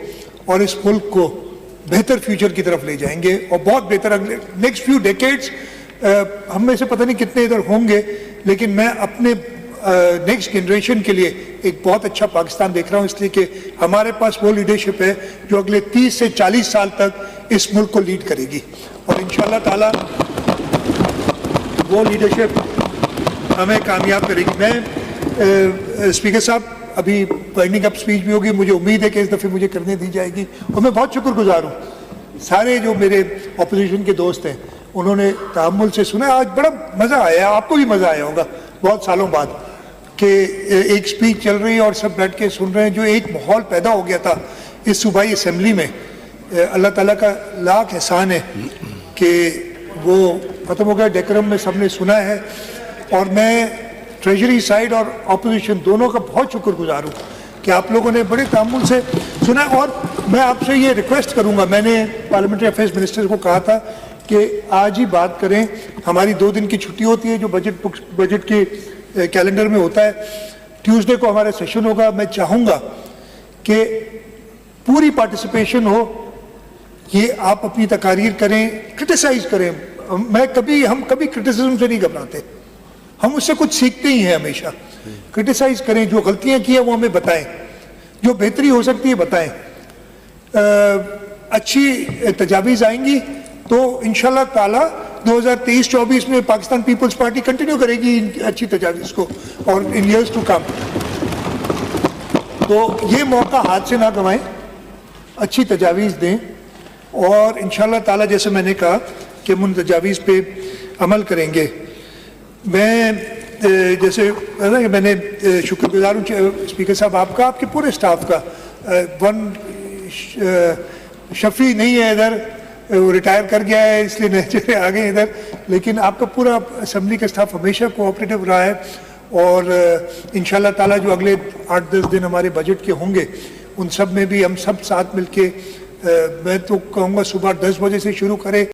और इस मुल्क को बेहतर फ्यूचर की तरफ ले जाएंगे और बहुत बेहतर अगले नेक्स्ट फ्यू डेकेड्स हम में से पता नहीं कितने इधर होंगे, लेकिन मैं अपने नेक्स्ट जनरेशन के लिए एक बहुत अच्छा पाकिस्तान देख रहा हूँ, इसलिए कि हमारे पास वो लीडरशिप है जो अगले 30 से 40 साल तक इस मुल्क को लीड करेगी और इंशाअल्लाह ताला वो लीडरशिप हमें कामयाब करेगी। मैं स्पीकर साहब अभी वाइंडिंग अप स्पीच भी होगी, मुझे उम्मीद है कि इस दफ़े मुझे करने दी जाएगी, और मैं बहुत शुक्रगुजार हूँ सारे जो मेरे अपोजिशन के दोस्त हैं, उन्होंने तहम्मुल से सुना। आज बड़ा मज़ा आया, आपको भी मज़ा आया होगा बहुत सालों बाद कि एक स्पीच चल रही है और सब बैठ के सुन रहे हैं। जो एक माहौल पैदा हो गया था इस सूबाई असम्बली में, अल्लाह ताला का लाख एहसान है कि वो ख़त्म हो गया। डेकोरम में सबने सुना है, और मैं ट्रेजरी साइड और अपोजिशन दोनों का बहुत शुक्रगुजार हूँ कि आप लोगों ने बड़े तामुल से सुना। और मैं आपसे ये रिक्वेस्ट करूँगा, मैंने पार्लियामेंट्री अफेयर्स मिनिस्टर को कहा था कि आज ही बात करें। हमारी 2 दिन की छुट्टी होती है जो बजट के कैलेंडर में होता है। ट्यूसडे को हमारा सेशन होगा। मैं चाहूँगा कि पूरी पार्टिसिपेशन हो, ये आप अपनी तकारीर करें, क्रिटिसाइज करें। हम कभी क्रिटिसिज्म से नहीं घबराते, हम उससे कुछ सीखते ही हैं हमेशा। क्रिटिसाइज करें, जो गलतियां की हैं वो हमें बताएं, जो बेहतरी हो सकती है बताएं। अच्छी तजावीज़ आएंगी तो इंशाल्लाह ताला 2023-24 में पाकिस्तान पीपल्स पार्टी कंटिन्यू करेगी इन अच्छी तजावीज़ को, और इन ईयर्स टू कम। तो ये मौका हाथ से ना गंवाएं, अच्छी तजावीज़ दें, और इंशाल्लाह ताला जैसे मैंने कहा कि हम उन तजावीज़ पे अमल करेंगे। मैं जैसे मैंने शुक्रगुजार हूँ स्पीकर साहब आपका, आपके पूरे स्टाफ का। शफी नहीं है इधर, वो रिटायर कर गया है इसलिए नए चेहरे आ गए इधर, लेकिन आपका पूरा असम्बली का स्टाफ हमेशा कोऑपरेटिव रहा है। और इंशाल्लाह ताला जो अगले 8-10 दिन हमारे बजट के होंगे उन सब में भी हम सब साथ मिलके, मैं तो कहूँगा सुबह 10 बजे से शुरू करें।